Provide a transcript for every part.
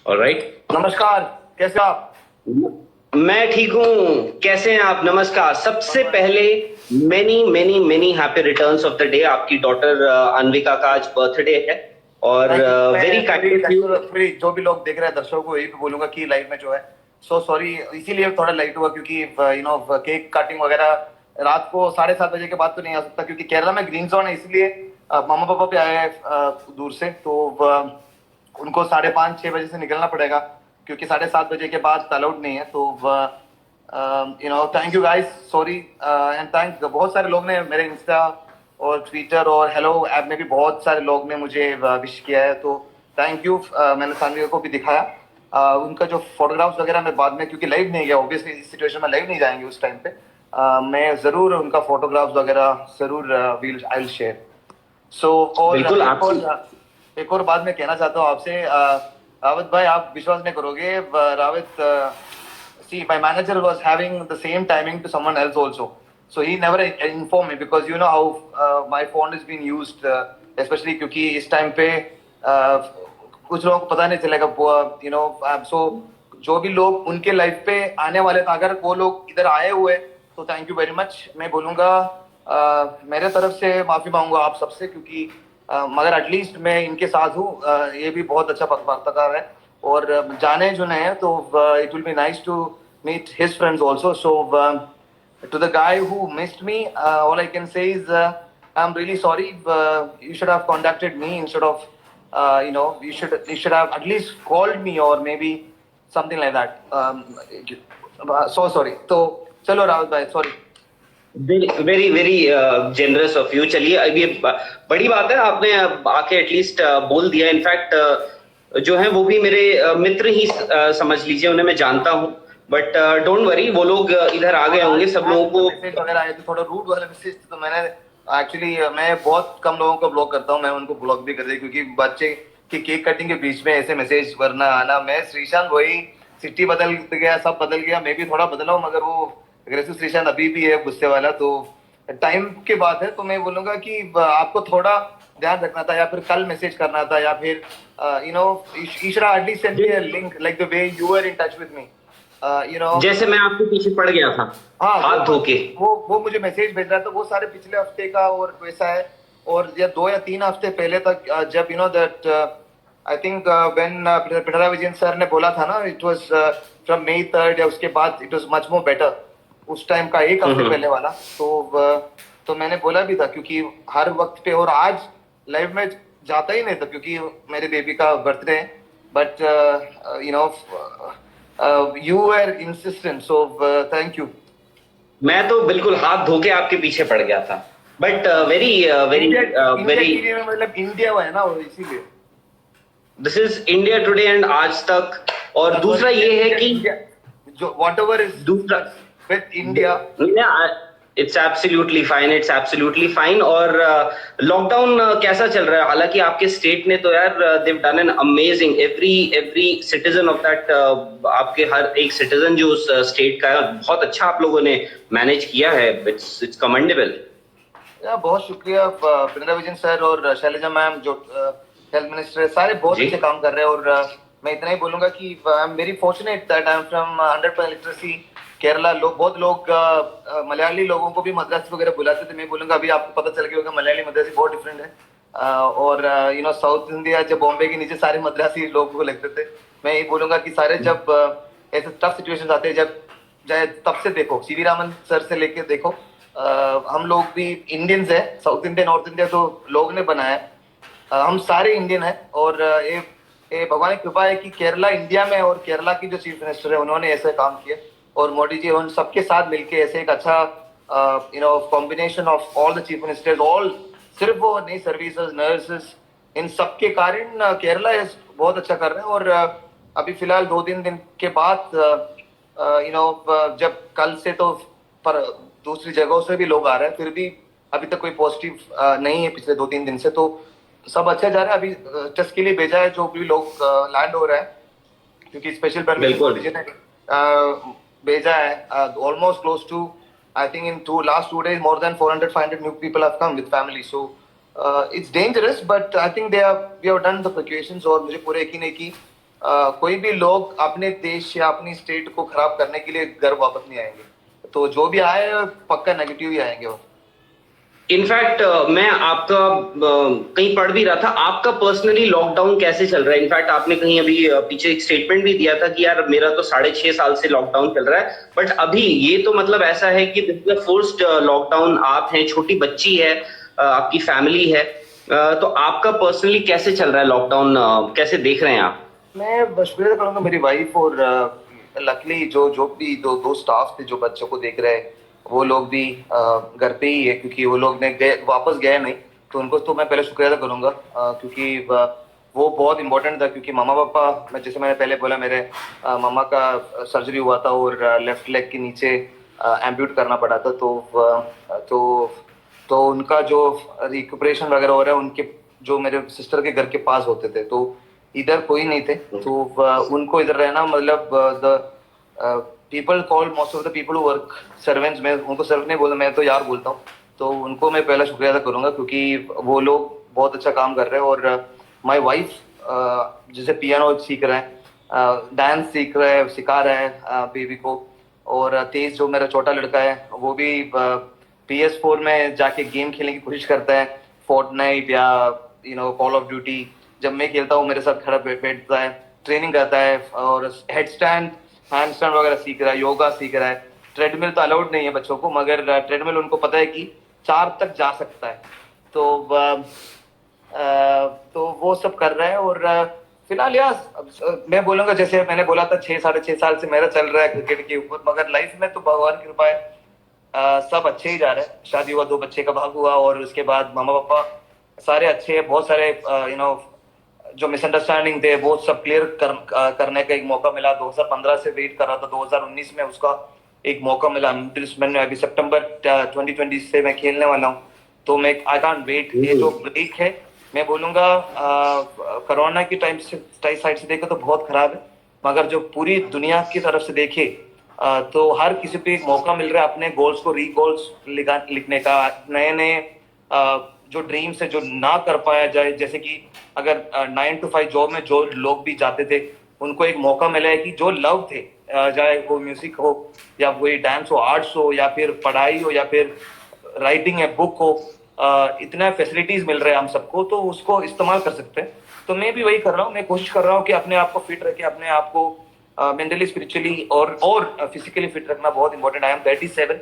Alright. नमस्कार, कैसे आप? मैं ठीक हूँ, कैसे हैं आप? नमस्कार। सबसे पहले many many many happy returns of the day. आपकी डॉटर अन्विका का आज बर्थडे है और थैंक यू। वेरी मैं काइंड ऑफ यू। पूरी जो भी लोग देख रहे हैं दर्शकों को यही बोलूंगा कि लाइव में जो है सो सॉरी, इसीलिए थोड़ा लेट हुआ क्योंकि केक कटिंग वगैरह रात को 7:30 बजे के बाद तो नहीं आ सकता क्योंकि केरला में ग्रीन जोन है, इसलिए मामा पापा पे आए हैं दूर से, तो उनको 5:30-6 बजे से निकलना पड़ेगा क्योंकि 7:30 बजे के बाद अलाउड नहीं है। तो thank you guys, sorry and thank. बहुत सारे लोग ने मेरे इंस्टा और ट्विटर और हेलो ऐप में भी बहुत सारे लोग ने मुझे विश किया है, तो थैंक यू। मैंने सानवी को भी दिखाया उनका जो फोटोग्राफ्स वगैरह मैं बाद में, क्योंकि लाइव नहीं गया ऑब्वियसली, इस सिचुएशन में लाइव नहीं जाएंगे उस टाइम पे, मैं जरूर उनका फोटोग्राफ्स वगैरह जरूर आई विल शेयर। सो और बिल्कुल एक और बात मैं कहना चाहता हूँ आपसे, रावत भाई, आप विश्वास नहीं करोगे, Rawat, see, my manager was having the same timing to someone else also, so he never informed me because you know how my phone is being used, especially क्योंकि इस टाइम पे कुछ लोगों को पता नहीं चलेगा, so जो भी लोग उनके लाइफ पे आने वाले थे, अगर वो लोग इधर आए हुए तो थैंक यू वेरी मच। मैं बोलूंगा मेरे तरफ से माफी मांगूंगा आप सबसे, क्योंकि मगर एटलीस्ट मैं इनके साथ हूँ, ये भी बहुत अच्छा पत्रकार है और जाने जुने हैं, तो it will be nice to meet his friends also. So to the guy who missed me, all I can say is I'm really sorry. You should have contacted me instead of you should have at least called me or maybe something like that. So sorry. तो चलो राहुल भाई, sorry. Very very very generous of you. चलिए, अब ये बड़ी बात है, आपने आके एटलीस्ट बोल दिया। इनफैक्ट जो है वो भी मेरे मित्र ही समझ लीजिए, उन्हें मैं जानता हूँ। बट डोंट वरी, वो लोग इधर आ गए होंगे सब लोगों को। मैसेज वगैरह आए थे, थोड़ा रूड वाले मैसेज, तो मैंने एक्चुअली, मैं बहुत कम लोगों को ब्लॉक करता हूँ, मैं उनको ब्लॉक भी कर दिया क्योंकि बच्चे की केक कटिंग के बीच में ऐसे मैसेज वरना आना। मैं श्रीशांत वही, सिटी बदल गया, सब बदल गया, मैं भी थोड़ा बदला हूँ, मगर वो अग्रेसिव श्रीशांत अभी भी है, गुस्से वाला। तो टाइम की बात है, तो मैं बोलूंगा कि आपको थोड़ा ध्यान रखना था, या फिर कल मैसेज करना था, या फिर ईशरा at least send me a link like the way you were in touch with me, जैसे मैं आपके पीछे पड़ गया था, हाँ, हाथ धो के। वो मुझे मैसेज भेज रहा था, वो सारे पिछले हफ्ते का और वैसा है। और या 2 या 3 हफ्ते पहले तक, जब that I think when Pinarayi Vijayan sir ने बोला था ना, it was from May 3rd, या उसके बाद it was much more better, उस टाइम का एक हफ्ते पहले वाला। तो मैंने बोला भी था क्योंकि हर वक्त पे, और आज लाइव में जाता ही नहीं था क्योंकि मेरे बेबी का बर्थडे है, but you were insistent, so thank you. मैं तो बिल्कुल हाथ धो के आपके पीछे पड़ गया था। But very very very, India मतलब इंडिया हुआ है ना, वो इसीलिए। This is India today and आज तक। और दूसरा ये है कि जो whatever is दूसरा, with India, it's absolutely fine, it's absolutely fine. और लॉकडाउन कैसा चल रहा है? हालांकि आपके स्टेट ने तो यार they've done an amazing, every citizen of that, आपके हर एक सिटीजन जो उस स्टेट का है, बहुत अच्छा आप लोगों ने मैनेज किया है। It's commendable. बहुत शुक्रिया पिनराई विजयन सर और शैलजा मैम, जो हेल्थ मिनिस्टर है, सारे बहुत अच्छे काम कर रहे हैं। और मैं इतना ही बोलूंगा कि आई am very fortunate that I am from 100% literacy Kerala. बहुत लोग मलयाली लोगों को भी मद्रासी वगैरह बुलाते थे। मैं बोलूंगा अभी आपको पता चल गया होगा, मलयाली मद्रासी बहुत डिफरेंट है। और साउथ इंडिया, जब बॉम्बे के नीचे सारे मद्रासी लोगों को लगते थे। मैं ये बोलूंगा कि सारे जब ऐसे टफ सिचुएशन आते हैं, जब चाहे तब से देखो, सीवी रामन सर से लेके देखो, हम लोग भी इंडियंस है, साउथ इंडिया नॉर्थ इंडिया तो लोग ने बनाया है, हम सारे इंडियन हैं। और ये भगवान की कृपा है कि केरला इंडिया में, और केरला की जो चीफ मिनिस्टर है उन्होंने ऐसे काम किया, और मोदी जी उन सबके साथ मिलके ऐसे एक अच्छा combination of all the chief ministers, all, सिर्फ वो नहीं, सर्विसेज, नर्सेस, इन सबके कारण केरला बहुत अच्छा कर रहे हैं। और अभी फिलहाल 2-3 दिन के बाद जब कल से तो पर दूसरी जगहों से भी लोग आ रहे हैं, फिर भी अभी तक कोई पॉजिटिव नहीं है पिछले 2-3 दिन से, तो सब अच्छा जा रहा है। अभी टेस्ट के लिए भेजा है जो भी लोग लैंड हो रहा है, क्योंकि स्पेशल परमिशन ने भेजा है। Almost close to, I think in last 2 days more than 400-500 new people have come with family, so it's dangerous but I think we have done the precautions। और मुझे पूरे यकीन है कि कोई भी लोग अपने देश या अपनी स्टेट को खराब करने के लिए घर वापस नहीं आएंगे, तो जो भी आए पक्का नेगेटिव ही आएंगे वो। इनफैक्ट मैं आपका कहीं पढ़ भी रहा था, आपका पर्सनली लॉकडाउन कैसे चल रहा है? इनफैक्ट आपने कहीं अभी पीछे एक स्टेटमेंट भी दिया था कि यार मेरा तो 6.5 साल से लॉकडाउन चल रहा है, बट अभी ये तो मतलब ऐसा है कि दिस इज फोर्स्ड लॉकडाउन। आप हैं, छोटी बच्ची है, आपकी फैमिली है, तो आपका पर्सनली कैसे चल रहा है लॉकडाउन? कैसे देख रहे हैं आप? मैं शुक्रिया करूंगा मेरी वाइफ और लकली जो जो भी दो स्टाफ थे जो बच्चों को देख रहे हैं, वो लोग भी घर पे ही है, क्योंकि वो लोग वापस गए नहीं, तो उनको तो मैं पहले शुक्रिया अदा करूंगा, क्योंकि वो बहुत इंपॉर्टेंट था। क्योंकि मामा पापा, मैं जैसे मैंने पहले बोला, मेरे मामा का सर्जरी हुआ था और लेफ्ट लेग के नीचे एम्प्यूट करना पड़ा था, तो उनका जो रिकपरेशन वगैरह हो रहा है, उनके जो मेरे सिस्टर के घर के पास होते थे, तो इधर कोई नहीं थे, तो उनको इधर रहना, मतलब the people call most of the people who work servants, मैं उनको सर्वेंट नहीं बोलता, मैं तो यार बोलता हूँ, तो उनको मैं पहला शुक्रिया अदा करूंगा, क्योंकि वो लोग बहुत अच्छा काम कर रहे हैं। और माय वाइफ जैसे पियानो सीख रहा है, डांस सिखा रहा है बेबी को, और तेज जो मेरा छोटा लड़का है वो भी PS4 में जाके गेम खेलने की कोशिश करता है, फोर्टनाइट या कॉल ऑफ ड्यूटी। जब मैं खेलता हूँ मेरे साथ खड़ा बैठता है, ट्रेनिंग करता है, और हेड स्टैंड हैंड स्टैंड वगैरह सीख रहा है, योगा सीख रहा है। ट्रेडमिल तो अलाउड नहीं है बच्चों को, मगर ट्रेडमिल उनको पता है कि 4 तक जा सकता है, तो तो वो सब कर रहा है। और फिलहाल यार मैं बोलूंगा, जैसे मैंने बोला था 6-6.5 साल से मेरा चल रहा है क्रिकेट के ऊपर, मगर लाइफ में तो भगवान की कृपा है, सब अच्छे ही जा रहे हैं। शादी हुआ, 2 बच्चे का भाग हुआ, और उसके बाद मामा पापा सारे अच्छे हैं। बहुत सारे जो मिसअंडरस्टैंडिंग थे वो सब क्लियर करने का एक मौका मिला। 2015 से वेट कर रहा था, 2019 में उसका एक मौका मिला। मैंने अभी सितंबर 2020 से मैं खेलने वाला हूँ, तो मैं आई कांट वेट। ये जो ब्रेक है, मैं बोलूंगा कोरोना की टाइम से साइड से देखे तो बहुत खराब है, मगर जो पूरी दुनिया की तरफ से देखे तो हर किसी पे एक मौका मिल रहा है अपने गोल्स को रीगोल्स लिखने का, नए नए जो ड्रीम्स है जो ना कर पाया जाए। जैसे कि अगर 9 to 5 जॉब में जो लोग भी जाते थे, उनको एक मौका मिला है कि जो लव थे, चाहे वो म्यूजिक हो या वही डांस हो, आर्ट्स हो, या फिर पढ़ाई हो, या फिर राइटिंग है, बुक हो, इतना फैसिलिटीज मिल रहे हैं हम सबको, तो उसको इस्तेमाल कर सकते हैं। तो मैं भी वही कर रहा हूँ, मैं कोशिश कर रहा हूँ कि अपने आप को फिट रखे, अपने आप को मेंटली, स्पिरिचुअली और फिजिकली फिट रखना बहुत इंपॉर्टेंट। आई एम 37,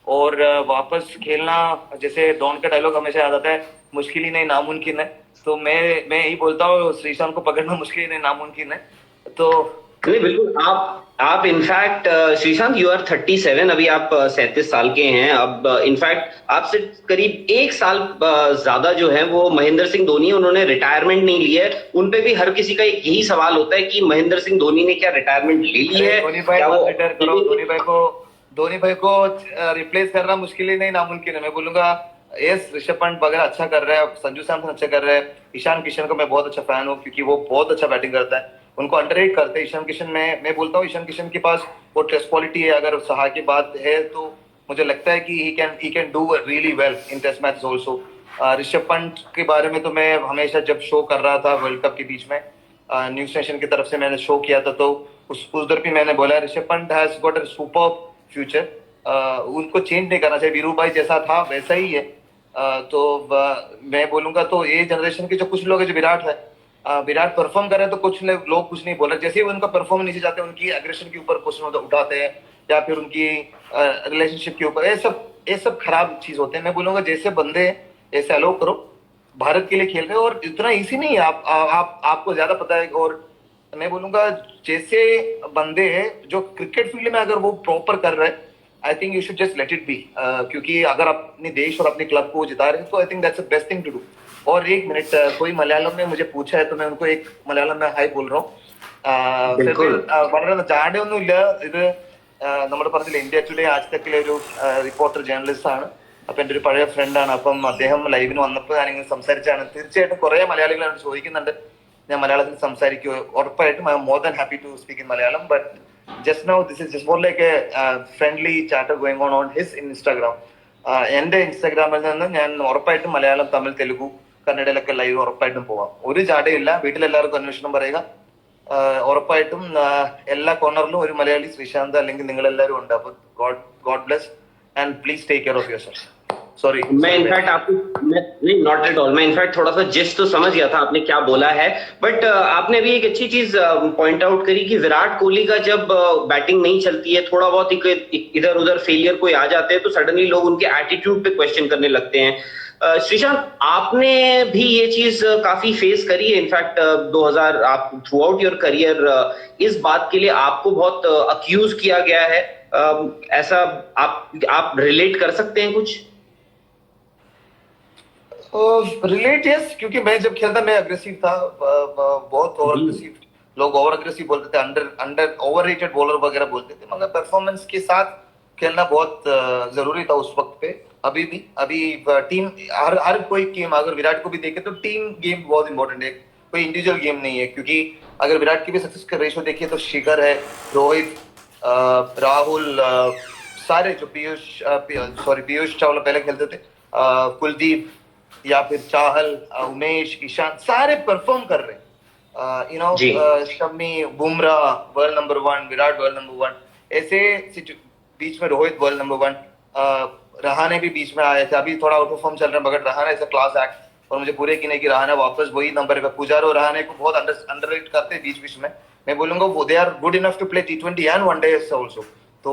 और वापस खेलना, जैसे डॉन का डायलॉग हमेशा याद आता है, मुश्किल ही नहीं नामुमकिन है। तो मैं यही बोलता हूँ, श्रीशांत को पकड़ना मुश्किल ही नहीं नामुमकिन है। तो नहीं, बिल्कुल। आप इनफैक्ट श्रीशांत, यू आर 37, अभी आप 37 साल के हैं। अब इनफैक्ट आपसे करीब 1 साल ज्यादा जो है वो महेंद्र सिंह धोनी, उन्होंने रिटायरमेंट नहीं ली है। उन पे भी हर किसी का एक यही सवाल होता है कि महेंद्र सिंह धोनी ने क्या रिटायरमेंट ले ली है? धोनी भाई क्या वो रिटायर करो, धोनी भाई को रिप्लेस करना मुश्किल ही नहीं नामुमकिन है। मैं बोलूंगा यस, ऋषभ पंत वगैरह अच्छा कर रहा है, संजू सैमसन अच्छा कर रहा है, ईशान किशन का मैं बहुत अच्छा फैन हूँ, क्योंकि वो बहुत अच्छा बैटिंग करता है। उनको अंडररेट करते हैं ईशान किशन में। मैं बोलता हूँ ईशान किशन के पास वो टेस्ट क्वालिटी है, अगर सहा की बात है तो मुझे लगता है कि he can do really well in test match also. Rishabh Pant के बारे में तो मैं हमेशा जब शो कर रहा था वर्ल्ड कप के बीच में, न्यूज नेशन की तरफ से मैंने शो किया था, तो उस उधर भी मैंने बोला Rishabh Pant has got a super future. उनको चेंज नहीं करना चाहिए, वीरू भाई जैसा था वैसा ही है। मैं बोलूंगा तो ये जनरेशन के जो कुछ लोग हैं, जो विराट परफॉर्म कर रहे हैं, तो कुछ लोग कुछ नहीं बोल रहे। जैसे ही उनका परफॉर्म नीचे जाते हैं, उनकी एग्रेशन के ऊपर क्वेश्चन उठाते हैं, या फिर उनकी रिलेशनशिप के ऊपर, ये सब खराब चीज होते हैं। मैं बोलूंगा जैसे बंदे ऐसे अलो करो, भारत के लिए खेल रहे हो, और इतना इजी नहीं है, आपको ज्यादा पता है। और मैं बोलूंगा जैसे बंदे हैं जो क्रिकेट फील्ड में अगर वो प्रॉपर कर रहे हैं, I think you should just let it be, क्योंकि अगर आप अपने देश और अपने क्लब को जिता रहे हैं, तो I think that's the best thing to do. और एक मिनट, कोई मलयालम में मुझे पूछा है, तो मैं उनको एक मलयालम में हाई बोल रहा हूँ। വളരെ ജാടയൊന്നുമില്ല, ഇത് നമ്മുടെ പറഞ്ഞില്ല ഇന്ത്യ ടുഡേ ആജ് തക്കിലെ ഒരു റിപ്പോർട്ടർ ജേർണലിസ്റ്റ് ആണ്. അപ്പൊ എന്റെ ഒരു പഴയ ഫ്രണ്ടാണ്. അപ്പം അദ്ദേഹം ലൈവിന് വന്നപ്പോൾ ഞാനിങ്ങനെ സംസാരിച്ചാണ്. തീർച്ചയായിട്ടും കുറെ മലയാളികളാണ് ചോദിക്കുന്നുണ്ട് ഞാൻ മലയാളത്തിൽ സംസാരിക്കുമോ. ഉറപ്പായിട്ടും I'm more than happy to speak in Malayalam. But just now this is just more like a friendly chatter going on his Instagram. എന്റെ ഇൻസ്റ്റാഗ്രാമിൽ നിന്ന് ഞാൻ ഉറപ്പായിട്ടും മലയാളം, തമിഴ്, തെലുഗു, കന്നഡയിലൊക്കെ ലൈവ് ഉറപ്പായിട്ടും പോവാം. ഒരു ജാടയില്ല. വീട്ടിലെല്ലാവർക്കും അന്വേഷണം പറയുക. ഉറപ്പായിട്ടും എല്ലാ കോർണറിലും ഒരു മലയാളി ശ്രീശാന്ത് അല്ലെങ്കിൽ നിങ്ങൾ എല്ലാവരും ഉണ്ട്. അപ്പോൾ god bless and please take care of yourself. Sorry मैं इनफैक्ट आपको नहीं, नॉट एट ऑल, मैं इनफैक्ट थोड़ा सा जिस्ट तो समझ गया था आपने क्या बोला है, बट आपने भी एक अच्छी चीज पॉइंट आउट करी कि विराट कोहली का जब बैटिंग नहीं चलती है, थोड़ा बहुत इधर उधर फेलियर कोई आ जाते हैं, तो सडनली लोग उनके एटीट्यूड पे क्वेश्चन करने लगते हैं. श्रीशांत, आपने भी ये चीज काफी फेस करी है. इनफैक्ट 2000 आप थ्रू आउट योर करियर इस बात के लिए आपको बहुत अक्यूज किया गया है. ऐसा आप रिलेट कर सकते हैं कुछ? रिलेट यस, क्योंकि मैं जब खेलता मैं अग्रेसिव था, बहुत ओवर अग्रेसिव. लोग ओवर अग्रेसिव बोलते थे, अंडर ओवर रेटेड बॉलर वगैरह बोलते थे, मगर परफॉर्मेंस के साथ खेलना बहुत जरूरी था उस वक्त पे. अभी टीम हर कोई गेम, अगर विराट को भी देखे तो टीम गेम बहुत इंपॉर्टेंट है, कोई इंडिविजुअल गेम नहीं है. क्योंकि अगर विराट की भी सक्सेस का रेशो देखिए तो शिखर है, रोहित, राहुल, सारे जो पीयूष चावला पहले खेलते थे, कुलदीप या फिर चाहल, उमेश, ईशान, सारे परफॉर्म कर रहे हैं. Shami, Bumrah world number 1, Virat world number 1, ऐसे बीच में रोहित वर्ल्ड नंबर 1, रहाणे भी बीच में आए थे. अभी थोड़ा आउट ऑफ फॉर्म चल रहा है, मगर Rahane is a class act. और मुझे पूरे की नहीं कि रहाणे वापस वही नंबर पे. पुजारा और रहाणे को बहुत अंडररेट करते हैं बीच में. मैं बोलूंगा वो they are good enough to play T20 and one day also. तो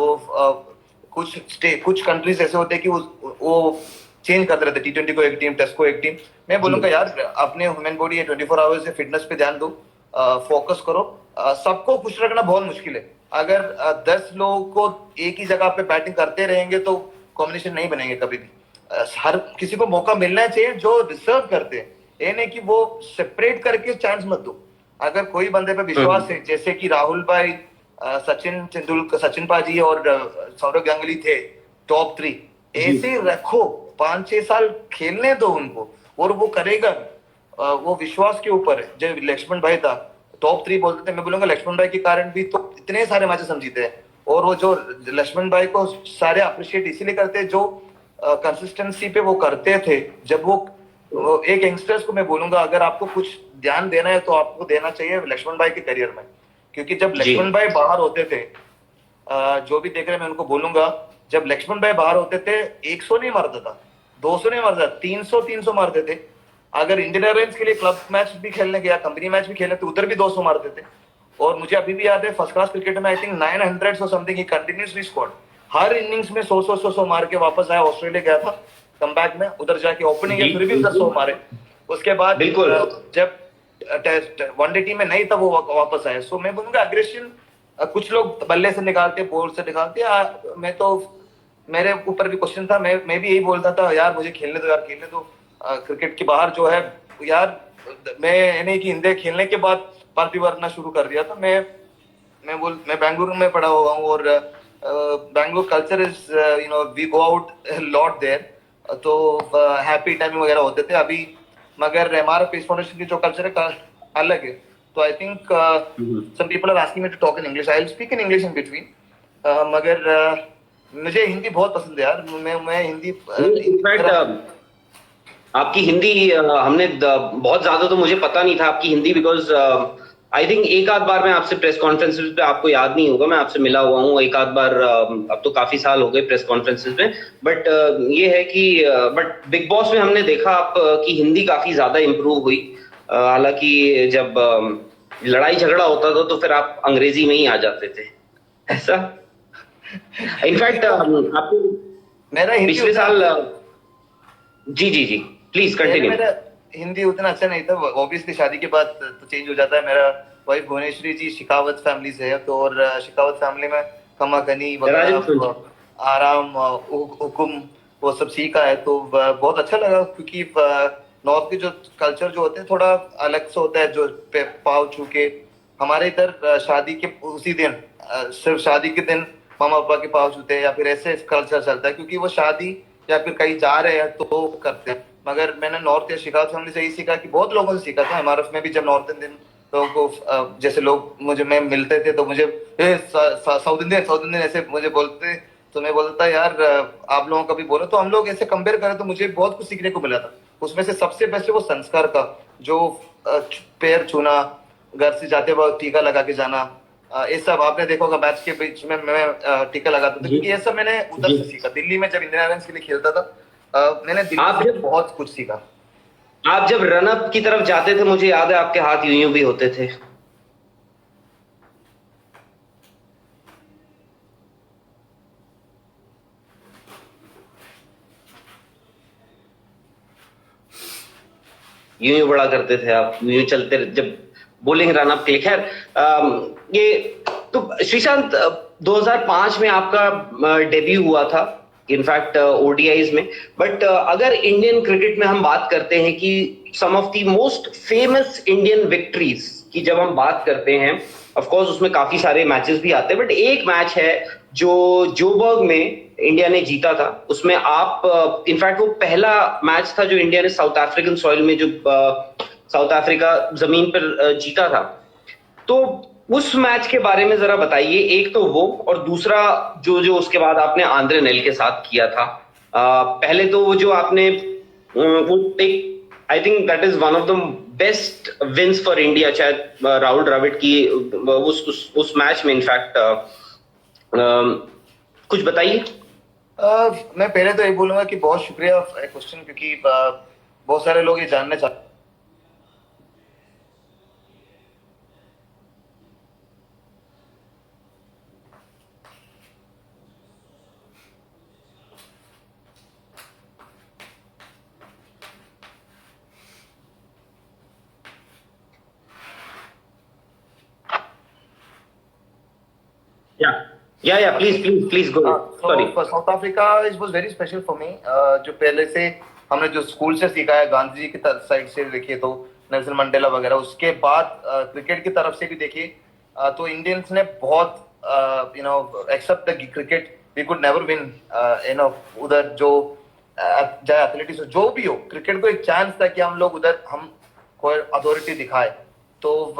कुछ कंट्रीज ऐसे होते हैं कि वो चेंज करते रहते, T20 को एक टीम, टेस्ट को एक टीम. मैं बोलूंगा यार अपने ह्यूमन बॉडी है, 24 आवर्स से फिटनेस पे ध्यान दो, फोकस करो. सबको खुश रखना बहुत मुश्किल है. अगर 10 लोगों को एक ही जगह पे बैटिंग करते रहेंगे तो कॉम्बिनेशन नहीं बनेंगे कभी भी. हर किसी को मौका मिलना चाहिए जो डिजर्व करते हैं. ये नहीं कि वो सेपरेट करके चांस मत दो. अगर कोई बंदे पे विश्वास है, जैसे कि राहुल भाई, सचिन तेंदुलकर, सचिन पाजी और सौरव गांगुली थे टॉप 3, ऐसे रखो, 5-6 साल खेलने दो उनको और वो करेगा. वो विश्वास के ऊपर है. जब लक्ष्मण भाई था टॉप 3 बोलते थे, मैं बोलूंगा लक्ष्मण भाई के कारण भी तो इतने सारे मैचेस हम जीते हैं. और वो जो लक्ष्मण भाई को सारे अप्रिशिएट इसीलिए करते हैं जो कंसिस्टेंसी पे वो करते थे. जब वो एक यंगस्टर्स को मैं बोलूंगा अगर आपको कुछ ध्यान देना है तो आपको देना चाहिए लक्ष्मण भाई के करियर में. क्योंकि जब लक्ष्मण भाई बाहर होते थे, जो भी देख रहे हैं मैं उनको बोलूंगा, जब लक्ष्मण भाई बाहर होते थे 100 नहीं मारता था, 200 नहीं मारता, 300 मारते थे. अगर इंडियन एयरलाइंस के लिए क्लब मैच भी खेलने गया, कंपनी मैच भी खेलने, तो उधर भी 200 मारते थे. और मुझे अभी भी याद है फर्स्ट क्लास क्रिकेट में I think 900 something he continuously scored. Her innings में 100 मार के वापस आया. ऑस्ट्रेलिया गया था कमबैक में, उधर जाके ओपनिंग है, फिर भी 100 मारे. उसके बाद जब वनडे टीम में नहीं था वो वापस आए. सो मैं बोलूंगा अग्रेशन कुछ लोग बल्ले से निकालते, बॉल से निकालते. मैं तो मेरे ऊपर भी क्वेश्चन था, मैं भी यही बोलता था यार मुझे खेलने दो यार, खेलने दो. क्रिकेट के बाहर जो है यार, मैं नहीं कि इंडिया खेलने के बाद पार्टी वरना शुरू कर दिया था. मैं बेंगलुरु में पढ़ा हुआ हूँ और Bengaluru culture is we go out lot there. तो हैप्पी टाइमिंग वगैरह होते थे अभी, मगर हमारा पीस फाउंडेशन की जो कल्चर है अलग है. तो I think some people are asking me to talk in English. I will speak in English in between. मगर मुझे हिंदी बहुत पसंद है यार. मैं हिंदी इनफैक्ट आपकी हिंदी हमने बहुत ज्यादा तो मुझे पता नहीं था आपकी हिंदी, बिकॉज आई थिंक एक आध बार मैं आपसे प्रेस कॉन्फ्रेंसेस पे, आपको याद नहीं होगा, मैं आपसे मिला हुआ हूँ एक आध बार. अब तो काफी साल हो गए प्रेस कॉन्फ्रेंसेस में. बट ये है कि बट बिग बॉस में हमने देखा आप की हिंदी काफी ज्यादा इम्प्रूव हुई. हालांकि जब लड़ाई झगड़ा होता था तो फिर आप अंग्रेजी में ही आ जाते थे, ऐसा. इनफैक्ट आपको मेरा पिछले साल जी प्लीज कंटिन्यू. मेरा हिंदी उतना अच्छा नहीं था. ऑब्वियसली शादी के बाद तो चेंज हो जाता है. मेरा वाइफ भुवनेश्वरी जी शिकावत फैमिली से है, तो और शिकावत फैमिली में खमाखनी वगैरह, आराम, हुकुम, वो सब सीखा है. तो बहुत अच्छा लगा क्योंकि नॉर्थ के जो कल्चर जो होते हैं थोड़ा अलग से होता है. जो पाव छू के हमारे इधर शादी के उसी दिन, सिर्फ शादी के दिन मामा पापा के पाव छूते हैं या फिर ऐसे कल्चर चलता है क्योंकि वो शादी या फिर कहीं जा रहे हैं तो करते हैं. मगर मैंने नॉर्थ या शिकागो फैमिली से यही सीखा कि बहुत लोगों से सीखा था. एमआरएफ में भी जब नॉर्थ इंडियन लोगों को जैसे लोग मुझे में मिलते थे तो मुझे साउथ इंडियन ऐसे मुझे बोलते, तो मैं बोलता यार आप लोगों का भी बोलो. तो हम लोग ऐसे कंपेयर करें तो मुझे बहुत कुछ सीखने को मिला था. उसमें से सबसे बेस्ट वो संस्कार का, जो पैर छूना, घर से जाते वक्त टीका लगा के जाना, ये सब आपने देखा होगा। मैच के बीच में मैं टीका लगाता था, क्योंकि ये सब मैंने उधर से सीखा। दिल्ली में जब इंडियन एयरलाइंस के लिए खेलता था, मैंने दिल्ली से बहुत कुछ सीखा। आप जब रन अप की तरफ जाते थे, मुझे याद है आपके हाथ यूं यूं भी होते थे। यूं यूं बड़ा करते थे आप, यूं चलते जब बॉलिंग रन अप के लिए। खैर, ये तो श्रीशांत, 2005 में आपका डेब्यू हुआ था, इनफैक्ट ओडीआईज में। बट अगर इंडियन क्रिकेट में हम बात करते हैं कि some of the most famous Indian victories की जब हम बात करते हैं, ऑफ कोर्स उसमें काफी सारे मैचेस भी आते हैं, बट एक मैच है जो जोबर्ग में इंडिया ने जीता था। उसमें आप, इनफैक्ट वो पहला मैच था जो इंडिया ने साउथ अफ्रीकन सॉइल में, जो साउथ अफ्रीका जमीन पर जीता था। तो उस मैच के बारे में जरा बताइए, एक तो वो, और दूसरा जो जो उसके बाद आपने आंद्रे नेल के साथ किया था। पहले तो वो जो आपने वो एक, I think that is one of the best wins for India, चाहे राहुल द्रविड़ की उस मैच में। इनफैक्ट कुछ बताइए। मैं पहले तो ये बोलूंगा कि बहुत शुक्रिया क्वेश्चन, क्योंकि बहुत सारे लोग ये जानना चाहते। Yeah, please go ahead. Sorry. South Africa is was very special for me. जो पहले से हमने जो स्कूल से सीखा है, गांधी जी की साइड से देखिए तो नेल्सन मंडेला वगैरह, उसके बाद क्रिकेट की तरफ से भी देखिए तो इंडियंस ने बहुत accept the cricket, we could never win उधर, जो चाहे एथलेटिक्स जो भी हो, क्रिकेट को एक चांस था कि हम लोग उधर हम कोई अथॉरिटी दिखाए। तो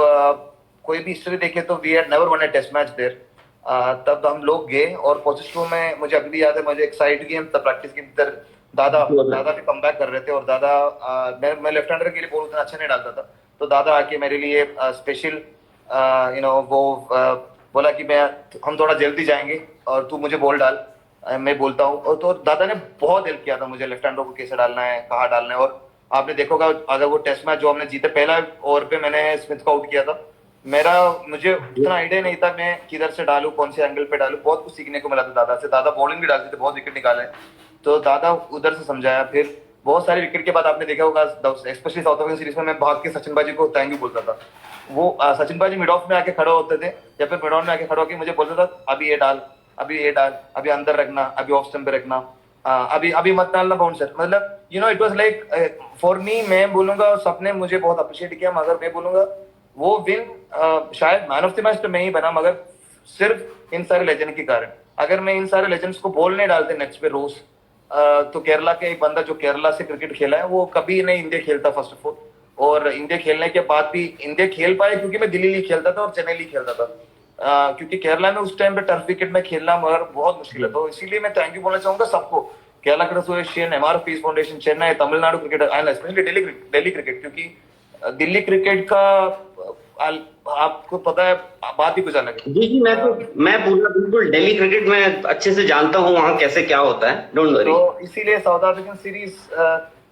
कोई भी हिस्ट्री देखे तो we had never won a test match there. तब हम लोग गए और पोजिशन में, मुझे अभी भी याद है, मुझे एक साइड गेम तब प्रैक्टिस की तरह दादा भी कम बैक कर रहे थे, और दादा मैं लेफ्ट हैंडर के लिए बॉल उतना अच्छा नहीं डालता था, तो दादा आके मेरे लिए स्पेशल वो बोला कि हम थोड़ा जल्दी जाएंगे और तू मुझे बॉल डाल, मैं बोलता हूँ। और तो दादा ने बहुत हेल्प किया था मुझे, लेफ्ट हैंडर को कैसे डालना है, कहाँ डालना है। और आपने देखोगा अगर वो टेस्ट मैच जो हमने जीते, पहला ओवर पे मैंने स्मिथ को आउट किया था, मुझे उतना आइडिया नहीं था मैं किधर से डालूं, कौन से एंगल पे डालूं। बहुत कुछ सीखने को मिला था दादा से। दादा बॉलिंग भी डालते थे, बहुत विकेट निकाले, तो दादा उधर से समझाया। फिर बहुत सारे विकेट के बाद आपने देखा होगा, स्पेशली साउथ अफ्रीकन सीरीज में, मैं भाग के सचिन बाजी को थैंक यू बोलता था। वो सचिन बाजी मिड ऑफ में आके खड़े होते थे, या फिर मिड ऑन में आके खड़े होकर मुझे बोलता था, अभी ये डाल, अभी ये डाल, अभी अंदर रखना, अभी ऑफ स्टंप पे रखना, अभी मत डालना बाउंसर। मतलब it was like for me, मैं बोलूंगा सबने मुझे बहुत अप्रिशिएट किया। मगर मैं बोलूंगा वो विन शायद मैन ऑफ द मैच तो मैं ही बना, मगर सिर्फ इन सारे लेजेंड के कारण। अगर मैं इन सारे लेजेंड्स को बॉल नहीं डालते नेक्स्ट पे रोज, तो केरला के एक बंदा जो केरला से क्रिकेट खेला है, वो कभी नहीं इंडिया खेलता फर्स्ट ऑफ ऑल। और इंडिया खेलने के बाद भी इंडिया खेल पाए क्योंकि मैं दिल्ली लीग खेलता था और चेन्नई लीग खेलता था, क्योंकि केरला में उस टाइम पे टर्फ विकेट में खेलना मगर बहुत मुश्किल है। तो इसीलिए मैं थैंक यू बोलना चाहूंगा सबको, Kerala cricket association, MRF pace foundation, Chennai, Tamil Nadu cricket and specially Delhi cricket, क्योंकि दिल्ली क्रिकेट का आपको पता है बात ही कुछ अलग है। जी, मैं पूरा बिल्कुल दिल्ली क्रिकेट में अच्छे से जानता हूँ, वहाँ कैसे क्या होता है, डोंट वरी। तो इसीलिए साउथ अफ्रीकन सीरीज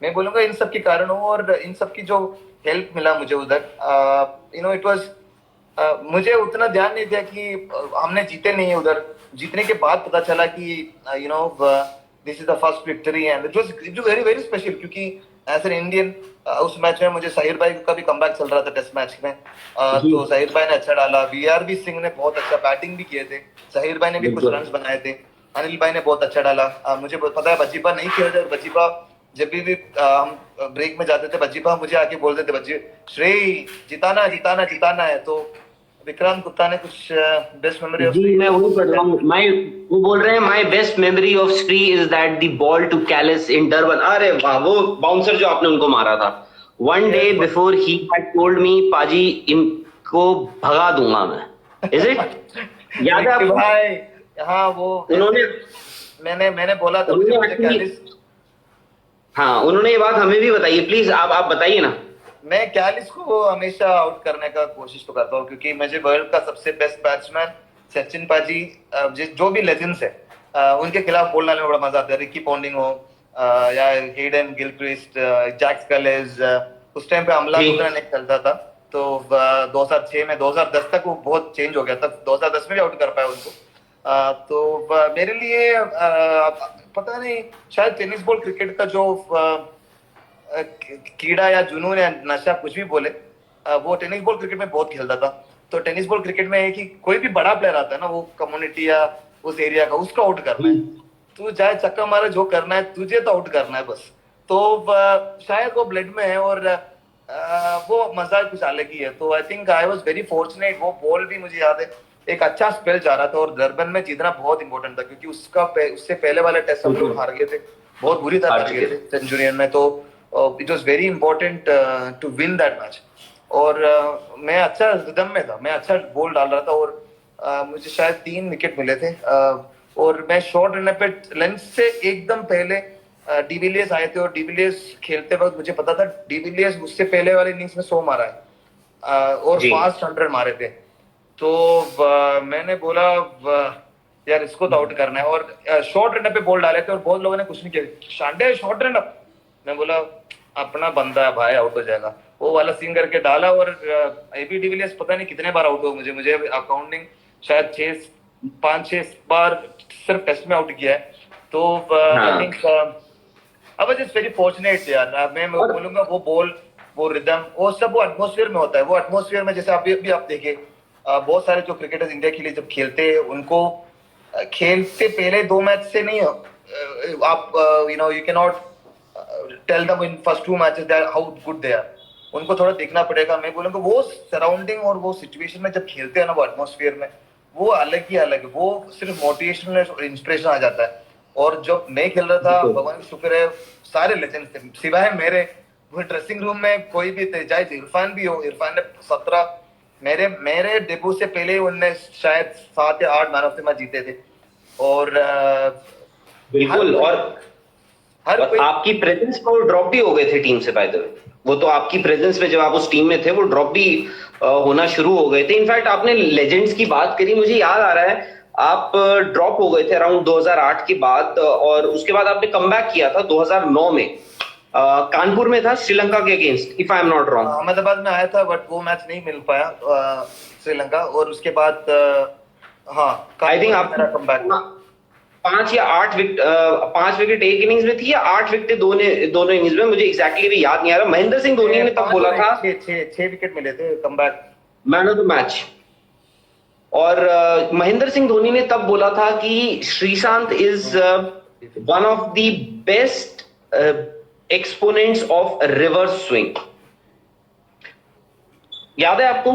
मैं बोलूंगा इन सब के कारण हो, और इन सब की जो हेल्प मिला मुझे उधर, इट वाज, मुझे उतना ध्यान नहीं दिया कि हमने जीते नहीं है उधर। जीतने के बाद पता चला कि this is the first victory, and it was very very special, क्योंकि एज एन इंडियन उस मैच में मुझे साहिर भाई का भी कमबैक चल रहा था टेस्ट मैच में, तो साहिर भाई ने अच्छा डाला, वीआरबी सिंह ने बहुत अच्छा बैटिंग भी किए थे, साहिर भाई ने भी कुछ रन बनाए थे, अनिल भाई ने बहुत अच्छा डाला। मुझे पता है बजीपा नहीं खेल रहे, बजीपा जब भी हम ब्रेक में जाते थे, बजीपा मुझे आके बोलते थे, बजी श्रेय जिताना जिताना जिताना है। तो विक्रांत गुप्ता ने कुछ बेस्ट मेमोरी ऑफ, जी मैं वही पढ़ रहा हूँ, वो बोल रहे हैं my best memory of Sree is that the ball to Kallis in Durban. अरे वाह, वो बाउंसर जो आपने उनको मारा था, one day before he had told me, पाजी इनको भगा दूंगा मैं, इज इट? याद है आपको भाई? हाँ, वो उन्होंने, मैंने बोला था, हाँ उन्होंने ये बात हमें भी बताई, प्लीज आप बताइए ना। मैं कैलिस को हमेशा आउट करने का कोशिश तो करता हूँ, क्योंकि मुझे वर्ल्ड का सबसे बेस्ट बैट्समैन सचिन पाजी, जो भी लेजेंड्स है, उनके खिलाफ बोलने में बड़ा मजा आता है। रिकी पॉन्टिंग हो, या हेडन गिलक्रिस्ट, जैक स्कलेज, उस टाइम पे अमला जी उतना नहीं चलता था। तो 2006 में 2010 तक वो बहुत चेंज हो गया था, 2010 में भी आउट कर पाया उनको। तो मेरे लिए पता नहीं, शायद टेनिस बॉल क्रिकेट का जो कीड़ा या जुनून या नशा कुछ भी बोले, वो टेनिस बॉल क्रिकेट में बहुत खेलता था। तो टेनिस बॉल क्रिकेट में है कि कोई भी बड़ा प्लेयर आता है ना, वो कम्युनिटी या उस एरिया का, उसको आउट करना जी। है। तू चाहे चक्का मारे, जो करना है तुझे तो आउट करना है बस। तो शायद वो ब्लड में है, और वो मजा कुछ अलग ही है। तो I think I was very fortunate. वो बॉल भी मुझे याद है, एक अच्छा स्पेल जा रहा था, और डरबन में जीतना बहुत इंपॉर्टेंट था, क्योंकि उससे पहले वाले टेस्ट हम लोग हार गए थे, बहुत बुरी तरह हार हार चुके गए थे सेंचुरियन में। तो it was very important to win that match. और मैं अच्छा रिदम में था, मैं अच्छा बॉल डाल रहा था, और मुझे शायद 3 विकेट मिले थे। और मैं शॉर्ट रन पे लंच से एकदम पहले डिविलियर्स आए थे, और डिविलियर्स खेलते वक्त मुझे पता था डिविलियर्स उससे पहले वाले इनिंग्स में 100 मारा है, और जी। फास्ट 100 मारे थे। तो मैंने बोला यार इसको तो आउट करना है, और शॉर्ट रन पे बॉल डाले थे, और बहुत लोगों ने कुछ नहीं किया, शांडे शॉर्ट रन। मैं बोला अपना बंदा है भाई, आउट हो जाएगा, वो वाला सीन करके डाला। और एबी डिविलियर्स पता नहीं कितने बार आउट हो, मुझे अकाउंटिंग शायद 5-6 बार सिर्फ टेस्ट में आउट किया है। तो आई हाँ। Think I was just very fortunate यार। मैं और बोलूंगा वो बॉल, वो रिदम, वो सब वो एटमोसफियर में होता है। वो एटमोसफियर में जैसे अभी आप देखिए, बहुत सारे जो क्रिकेटर्स इंडिया के लिए जब खेलते हैं, उनको खेलते पहले 2 मैच से नहीं आप you know you can not tell them in first 2 matches that how good they are. उनको थोड़ा देखना पड़ेगा। मैं बोलूंगा वो सराउंडिंग और वो सिचुएशन में जब खेलते हैं ना, वो एटमोसफियर में, वो अलग ही अलग है। वो सिर्फ मोटिवेशन और इंस्पिरेशन आ जाता है। और जब मैं खेल रहा था, बिल्कुल भगवान का शुक्र है, सारे लेजेंड्स थे सिवाय मेरे। वो ड्रेसिंग रूम में कोई भी थे, चाहे इरफान भी हो, इरफान ने 17, मेरे डेब्यू से पहले उनने शायद 7 या 8 मैन ऑफ द मैच जीते थे। और हर बिल्कुल। कोई हर और कोई आपकी प्रेजेंस में वो ड्रॉप भी हो गए थे टीम से, बाय द वे। वो तो आपकी प्रेजेंस में जब आप उस टीम में थे, वो ड्रॉप भी होना शुरू हो गए थे। इनफैक्ट आपने लेजेंड्स की बात करी, मुझे याद आ रहा है आप ड्रॉप हो गए थे अराउंड 2008 के बाद, और उसके बाद आपने कमबैक किया था 2009 में। कानपुर में था, श्रीलंका के against, if I am not wrong. Ahmedabad में आया था, बट वो मैच नहीं मिल पाया श्रीलंका। और उसके बाद हाँ, आई थिंक कानपुर में आप मेरा कमबैक था। 5 या 8 विकेट, 5 विकेट एक इनिंग्स में थी, या 8 विकेट दोनों दोनों इनिंग्स में, मुझे एग्जैक्टली भी याद नहीं आ रहा। महेंद्र सिंह धोनी ने तब 5 बोला और था 6 विकेट मिले थे comeback. Man of the match. और महेंद्र सिंह धोनी ने तब बोला था कि Sreesanth is one of the best exponents of reverse swing. याद है आपको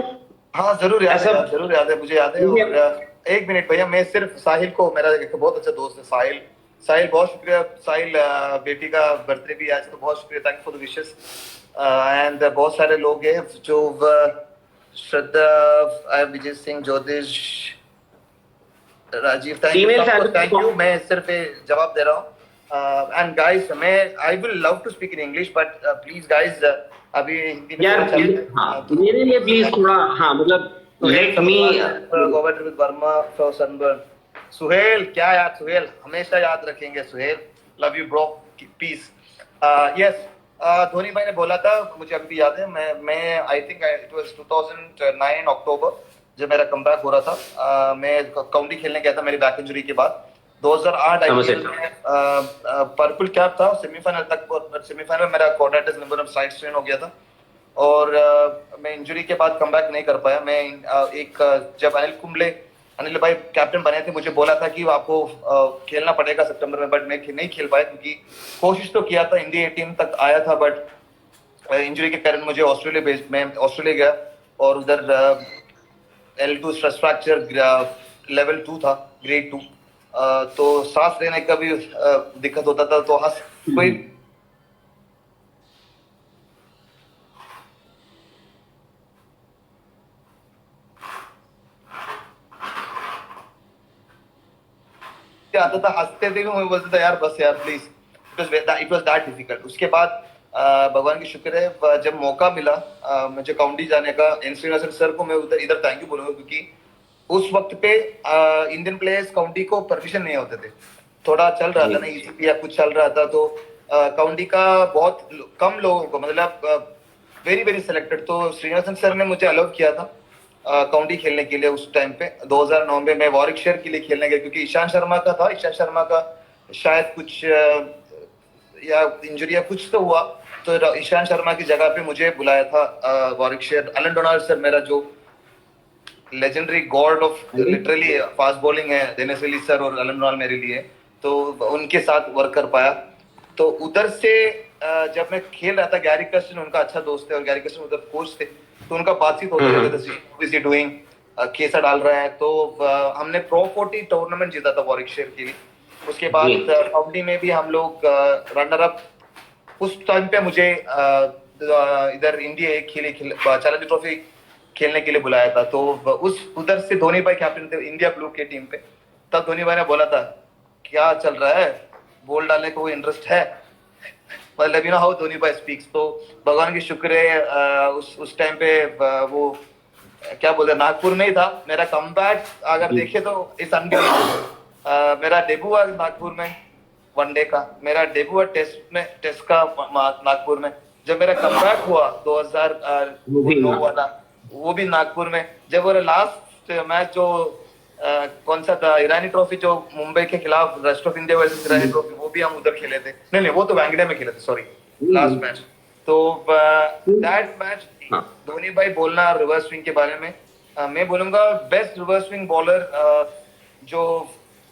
हाँ जरूर याद है ऐसा? यार, जरूर याद है, मुझे याद है। और एक मिनट भैया, मैं सिर्फ साहिल को, मेरा एक बहुत अच्छा दोस्त है साहिल, साहिल बहुत शुक्रिया। साहिल बेटी का बर्थडे भी आज, तो बहुत शुक्रिया, thank for the wishes. And बहुत सारे लोग हैं जो Shraddha, Vijay Singh, Jyotish, Rajeev, thank you female सबको, थैंक यू। फैन। मैं सिर्फ जवाब दे रहा हूँ। एंड गाइस, मैं I will love to speak in English, but please guys, अभी हिंदी में यार थोड़ा चल रहा है, हाँ, मेरे लिए प्लीज थोड़ा, हाँ मतलब सुहेल लेट मी। सबरवाल, गोवर्ट with Verma from Sunburn. Suhail क्या यार, सुहेल हमेशा याद रखेंगे। Suhail love you bro, peace. Yes, Dhoni भाई ने बोला था, मुझे अभी भी याद है। मैं आई थिंक इट वाज 2009 अक्टूबर जब मेरा कमबैक हो रहा था। मैं काउंटी खेलने गया था मेरी बैक इंजरी के बाद। 2008 आईपीएल में पर्पल कैप था, सेमीफाइनल तक। सेमीफाइनल में मेरा क्वाड्रेटिस नंबर ऑफ साइड स्ट्रेन हो गया था, और मैं इंजरी के बाद कमबैक नहीं कर पाया। मैं जब अनिल भाई कैप्टन बने थे, मुझे बोला था कि आपको खेलना पड़ेगा सितंबर में, बट मैं नहीं खेल पाया, क्योंकि कोशिश तो किया था, इंडिया टीम तक आया था, बट इंजरी के कारण मुझे मैं ऑस्ट्रेलिया गया, और उधर L2 स्ट्रेस फ्रैक्चर लेवल 2 था, ग्रेड 2। तो सांस लेने का भी दिक्कत होता था। तो कोई आता था, हंसते थे भी, मैं बोलता था यार बस यार please, it was that difficult. उसके बाद भगवान की शुक्र है जब मौका मिला मुझे काउंटी जाने का, एन श्रीनिवासन सर को मैं उधर इधर थैंक यू बोलूंगा, क्योंकि उस वक्त पे इंडियन प्लेयर्स काउंटी को परमिशन नहीं होते थे, थोड़ा चल रहा था ना ईसीपी या कुछ चल रहा था, तो काउंटी का बहुत कम लोगों को, मतलब वेरी वेरी सिलेक्टेड, तो श्रीनिवासन सर ने मुझे अलाउ किया था काउंटी खेलने के लिए। उस टाइम पे 2009 में मैं वॉरिकशर के लिए खेलने गया, क्योंकि ईशांत शर्मा का था, ईशांत शर्मा का शायद कुछ या इंजरी या कुछ तो हुआ, तो ईशांत शर्मा की जगह पे मुझे बुलाया था वॉरिकशर। अलन डोनाल्ड सर मेरा जो legendary God of literally fast bowling है, दिनेश विली सर और अलन डोनाल्ड मेरे लिए, तो उनके साथ वर्क कर पाया। तो उधर से जब मैं खेल रहा था, गैरी कर्स्टन उनका अच्छा दोस्त है और गैरी कर्स्टन उधर कोच थे, तो उनका बातचीत होते रहते थे, डूइंग कैसा डाल रहा है, तो हमने प्रो 40 टूर्नामेंट जीता था वॉरिकशर के लिए। उसके बाद काउंटी में भी हम लोग रनर अप, उस टाइम पे मुझे इधर इंडिया चैलेंजर ट्रॉफी खेलने के लिए बुलाया था, तो उस उधर से धोनी भाई कैप्टन थे इंडिया ब्लू के टीम पे, तब धोनी भाई ने बोला था क्या चल रहा है, बॉल डालने को इंटरेस्ट है, मतलब यू नो हाउ धोनी भाई स्पीक्स। तो भगवान की शुक्र है उस टाइम पे वो क्या बोलते नागपुर में ही था मेरा कमबैक, अगर देखे तो इस अनबिलीवेबल। मेरा डेब्यू हुआ नागपुर में, वनडे का मेरा डेब्यू हुआ, टेस्ट का नागपुर में। जब मेरा कमबैक हुआ 2009 वाला, वो भी नागपुर में। जब मेरा लास्ट मैच जो कौन सा था, ईरानी ट्रॉफी, जो मुंबई के खिलाफ rest of India versus Irani trophy, वो भी हम उधर खेले थे। नहीं वो तो वेंकटे में खेले थे, सॉरी लास्ट मैच। तो दैट मैच धोनी भाई बोलना रिवर्स स्विंग के बारे में, मैं बोलूंगा बेस्ट रिवर्स स्विंग बॉलर जो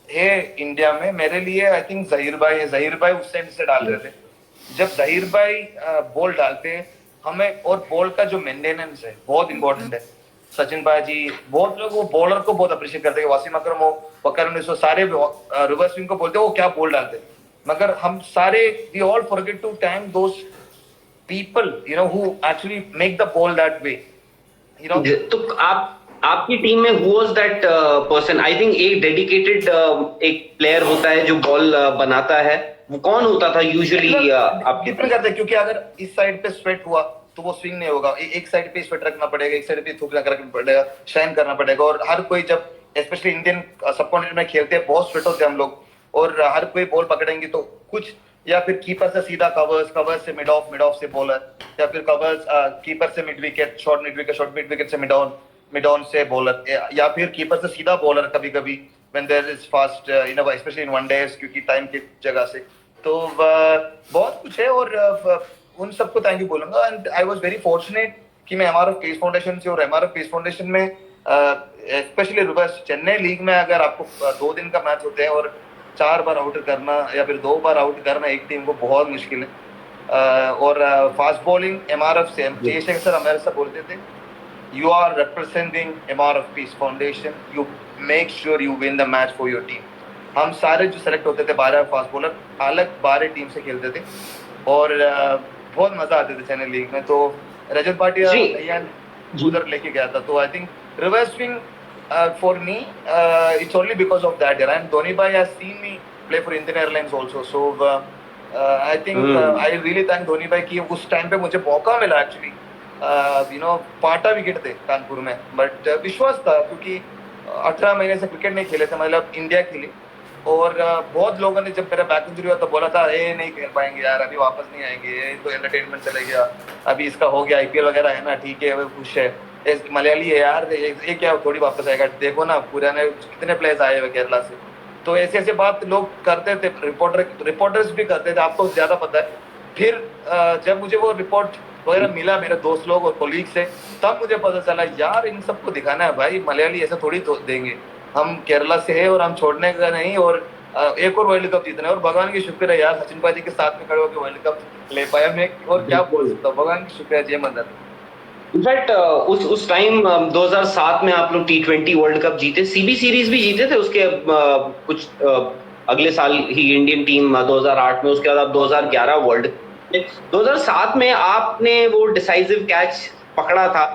है इंडिया में मेरे लिए, आई थिंक जहीर भाई है। जहीर भाई उस टाइम से डाल रहे थे, जब जहीर भाई बॉल डालते हमें, और बॉल का जो मेंटेनेंस है बहुत इंपॉर्टेंट है। सचिन बाजी बहुत लोग वो बॉलर को बहुत अप्रिशिएट करते हैं, वासिम अकरम हो, वकर सारे रिवर्स स्विंग को बोलते हैं वो क्या बॉल डालते, मगर हम सारे we all forget to thank those people who actually make the ball that way, तो आपकी टीम में who was that person? I think एक डेडिकेटेड एक प्लेयर होता है जो बॉल बनाता है, वो कौन होता था यूजुअली? डिपेंड करता है, क्योंकि अगर इस साइड पे स्वेट हुआ तो वो स्विंग नहीं होगा, एक साइड पे स्वेट रखना पड़ेगा, एक साइड पे थूक रखना पड़ेगा, शाइन करना पड़ेगा। और हर कोई जब स्पेशली इंडियन सबकॉन्टिनेंट में खेलते हैं, बहुत स्वेट होते हैं हम लोग, और हर कोई बॉल पकड़ेंगे तो कुछ, या फिर कीपर से सीधा कवर्स से मिड ऑफ से बॉलर, या फिर कवर्स कीपर से mid wicket, short mid wicket से मिड ऑन से बॉलर, या फिर कीपर से सीधा बॉलर कभी कभी when there is fast specially in one days, क्योंकि टाइम की जगह से। तो बहुत कुछ है, और उन सबको थैंक यू बोलूंगा। And I was very fortunate कि मैं एमआरएफ पीस फाउंडेशन से, और एमआरएफ पीस फाउंडेशन में स्पेशली रिवर्स चेन्नई लीग में अगर आपको 2 दिन का मैच होते हैं और 4 बार आउट करना या फिर 2 बार आउट करना एक टीम को बहुत मुश्किल है। और फास्ट बॉलिंग एमआरएफ से जयशंकर सर हमारे से बोलते थे, you are representing MRF pace foundation, you make sure you win the match for your team. हम सारे जो सेलेक्ट होते थे 12 फास्ट बॉलर अलग 12 टीम से खेलते थे, और बहुत मजा आते थे चेन्नई लीग में। तो रजत भाटिया भैया उधर लेके गया था, तो I think reverse swing for me it's only because of that, and Dhoni bhai has seen me play for Indian Airlines also, so I think I really thank Dhoni bhai कि उस टाइम पे मुझे मौका मिला actually, पाटा wicket थे कानपुर में, but विश्वास था क्योंकि 18 महीने से क्रिकेट नहीं खेले थे, मतलब इंडिया के लिए। और बहुत लोगों ने जब मेरा बैक इंजरी हुआ तो बोला था ये नहीं खेल पाएंगे यार, अभी वापस नहीं आएंगे, ये तो एंटरटेनमेंट चले गया, अभी इसका हो गया आईपीएल वगैरह है ना, ठीक है वो खुश है, मलयाली है यार, ये क्या थोड़ी वापस आएगा, देखो ना पुराने कितने प्लेयर्स आए हुए केरला से। तो ऐसे बात लोग करते थे, रिपोर्टर्स भी करते थे, आपको ज्यादा पता है। फिर जब मुझे वो रिपोर्ट वगैरह मिला मेरे दोस्त लोग और कोलीग से, तब मुझे पता चला यार इन सबको दिखाना है भाई, मलयाली ऐसा थोड़ी देंगे, हम केरला से है और हम छोड़ने का नहीं, और एक और वर्ल्ड कप जीतना है। और भगवान की शुक्र है यार, सचिन भाई के साथ में खड़े होकर वर्ल्ड कप ले पाया मैं, और क्या बोल सकता हूँ, भगवान की शुक्र है, जय मंदिर। इनफैक्ट उस टाइम 2007 में आप लोग T20 वर्ल्ड कप जीते, सीबी सीरीज भी जीते थे, उसके कुछ अगले साल ही इंडियन टीम 2008 में, उसके बाद आप 2011 वर्ल्ड, 2007 में आपने वो डिसाइसिव कैच पकड़ा था,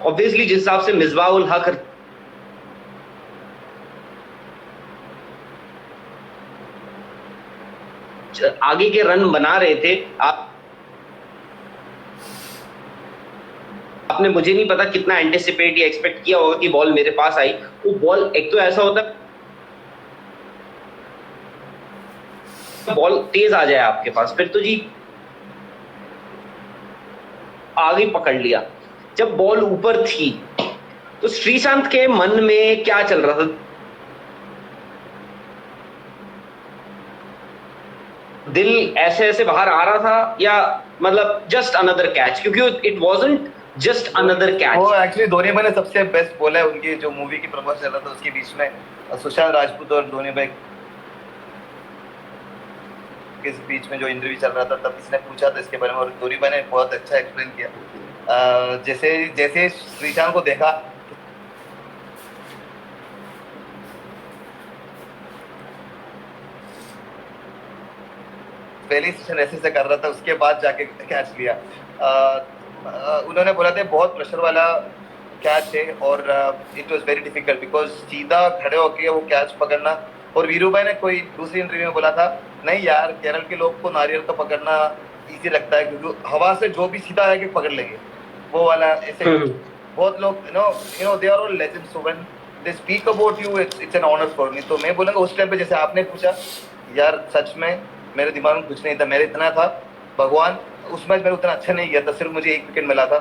ऑब्वियसली जिस हिसाब से मिसबाह उल हक आगे के रन बना रहे थे, आपने मुझे नहीं पता कितना एंटिसिपेट या एक्सपेक्ट किया होगा कि बॉल मेरे पास आई। वो बॉल एक तो ऐसा होता है बॉल तेज आ जाए आपके पास, फिर तो जी आगे पकड़ लिया। जब बॉल ऊपर थी तो श्रीशांत के मन में क्या चल रहा था? दिल ऐसे ऐसे बाहर आ रहा था या मतलब जस्ट अनदर कैच? क्योंकि it wasn't just another catch. वो एक्चुअली धोनी भाई ने सबसे बेस्ट बोला है, उनकी जो मूवी की प्रमोशन चल रहा था उसके बीच में सुशांत राजपूत और धोनी भाई के बीच में जो इंटरव्यू चल रहा था, तब इसने पूछा था इसके बारे में और धोनी भाई ने बहुत अच्छा एक्सप्लेन किया। जैसे जैसे श्रीशांत को देखा पहले सेशन ऐसे से कर रहा था, उसके बाद जाके कैच लिया। उन्होंने बोला था बहुत प्रेशर वाला कैच है और it was very difficult because सीधा खड़े होके वो कैच पकड़ना। और वीरू भाई ने कोई दूसरी इंटरव्यू में बोला था, नहीं यार केरल के लोग को नारियल का पकड़ना इजी लगता है क्योंकि हवा से जो भी सीधा आके पकड़ लेंगे, वो वाला ऐसे। बहुत लोग you know they are all legends, so when they speak about you it's an honour for me. तो मैं बोलूंगा उस टाइम पे जैसे आपने पूछा, यार सच में मेरे दिमाग में कुछ नहीं था, मेरे इतना था भगवान उस मैच में उतना अच्छा नहीं किया था, सिर्फ मुझे एक विकेट मिला था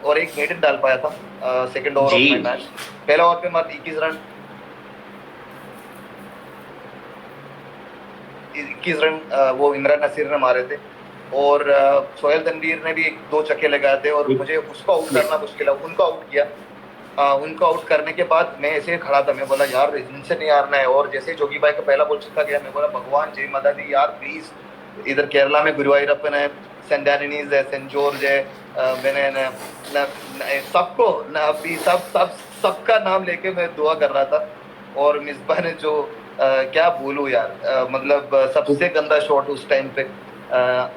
और एक मेडन डाल पाया था second over of my match. पहला ओवर पे मात्र 21 रन 21 रन वो इमरान नसीर ने मारे थे और सोहेल तनवीर ने भी 2 छक्के लगाए थे और मुझे उसको आउट करना मुश्किल है। उनको आउट किया, उनको आउट करने के बाद मैं ऐसे खड़ा था, मैं बोला यार इनसे नहीं हारना है। और जैसे जोगी भाई का पहला बॉल छक्का गया, मैं बोला भगवान जय माता दी यार प्लीज। इधर केरला में गुरुवायूरप्पन है, सेंट एंटनीज है, सेंट जॉर्ज है, मैंने सबको अभी सबका नाम लेके मैं दुआ कर रहा था। और मिसबा ने जो क्या बोलूं यार, मतलब सबसे गंदा शॉट उस टाइम पे,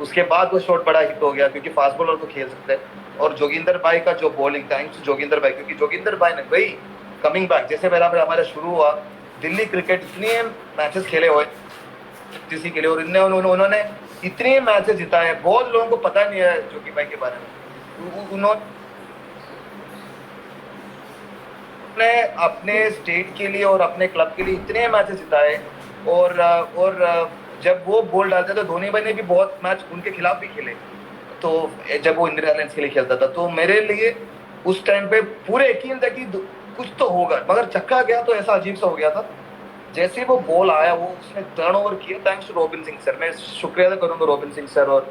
उसके बाद वो शॉट बड़ा हिट हो गया क्योंकि फास्ट बॉलर तो खेल सकते हैं। और जोगिंदर भाई का जो बॉलिंग, थैंक्स जोगिंदर भाई, क्योंकि जोगिंदर भाई ने वही कमिंग बैक, जैसे पहला हमारा शुरू हुआ दिल्ली क्रिकेट इतने मैचेस खेले हुए किसी के लिए और उन्होंने इतने मैचेस जिताए हैं, बहुत लोगों को पता नहीं है जोगी भाई के बारे में। उन्होंने अपने स्टेट के लिए और अपने क्लब के लिए इतने मैचेस जिताए और जब वो बॉल डालते तो धोनी भाई ने भी बहुत मैच उनके खिलाफ भी खेले, तो जब वो इंडियन एयरलाइंस के लिए खेलता था तो मेरे लिए उस टाइम पे पूरे यकीन था कि कुछ तो होगा, मगर चक्का गया तो ऐसा अजीब सा हो गया था। जैसे वो बॉल आया वो उसने टर्न ओवर किया, thanks to Robin Singh sir. मैं शुक्रिया अदा करूंगा रोबिन सिंह सर और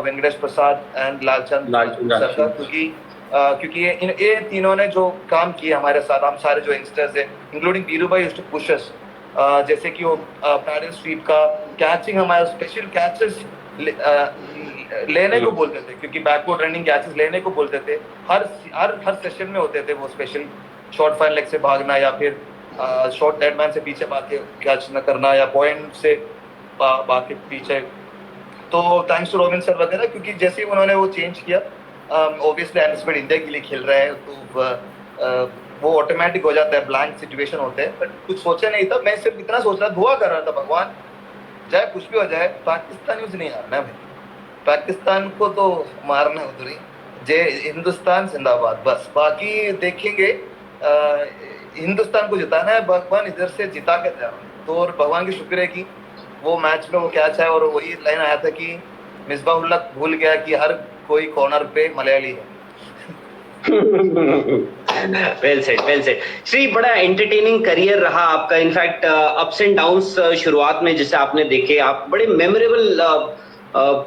वेंकटेश प्रसाद एंड लालचंद सर का, क्योंकि ये तीनों ने जो काम किया हमारे साथ, हम सारे जो यंगस्टर्स है इंक्लूडिंग वीरू भाई यूज्ड टू पुश अस, जैसे कि वो पैडल स्वीप का कैचिंग, हमारा स्पेशल कैचेस लेने को बोलते थे क्योंकि बैकवर्ड रनिंग कैचेस लेने को बोलते थे। हर सेशन में होते थे वो स्पेशल शॉर्ट फाइन लेग से भागना या फिर शॉर्ट डेडमैन से पीछे भाग के कैच न करना या पॉइंट से भाग के पीछे। तो थैंक्स टू रोबिन सर वगैरह, क्योंकि जैसे ही उन्होंने वो चेंज किया, ऑब्वियसली एनएसपीड इंडिया के लिए खेल रहे हैं तो वो ऑटोमेटिक हो जाता है, ब्लैंक सिचुएशन होते हैं। बट कुछ सोचा नहीं था, मैं सिर्फ इतना सोच रहा, दुआ कर रहा था भगवान चाहे कुछ भी हो जाए पाकिस्तानियों से नहीं हारना है भाई, पाकिस्तान को तो मारना है उधर ही, जय हिंदुस्तान जिंदाबाद, बस बाकी देखेंगे। हिंदुस्तान को जिताना है, भगवान इधर से जिता के जा रहा है। तो और भगवान की शुक्र है कि वो मैच में वो कैच है और वही लाइन आया था कि मिसबाहुल्लाह भूल गया कि हर कोई कॉर्नर पे मलयाली है। Well said, well said. Shri, बड़ा एंटरटेनिंग करियर रहा आपका, इनफैक्ट अप्स एंड डाउन्स शुरुआत में जैसे आपने देखे, आप बड़े मेमोरेबल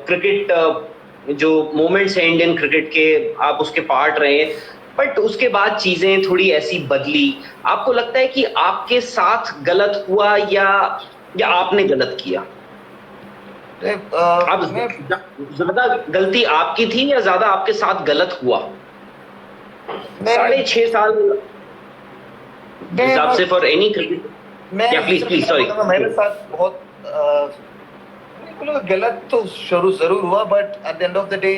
क्रिकेट जो मोमेंट्स हैं इंडियन क्रिकेट के, आप उसके पार्ट रहे। बट उसके बाद चीजें थोड़ी ऐसी बदली, आपको लगता है कि आपके साथ गलत हुआ या आपने गलत किया? आप ज्यादा गलती आपकी थी या ज्यादा आपके साथ गलत हुआ? 6.5 साल हिसाब से for any cricket. Please sorry, मेरे साथ बहुत गलत तो शुरू जरूर हुआ, but at the end of the day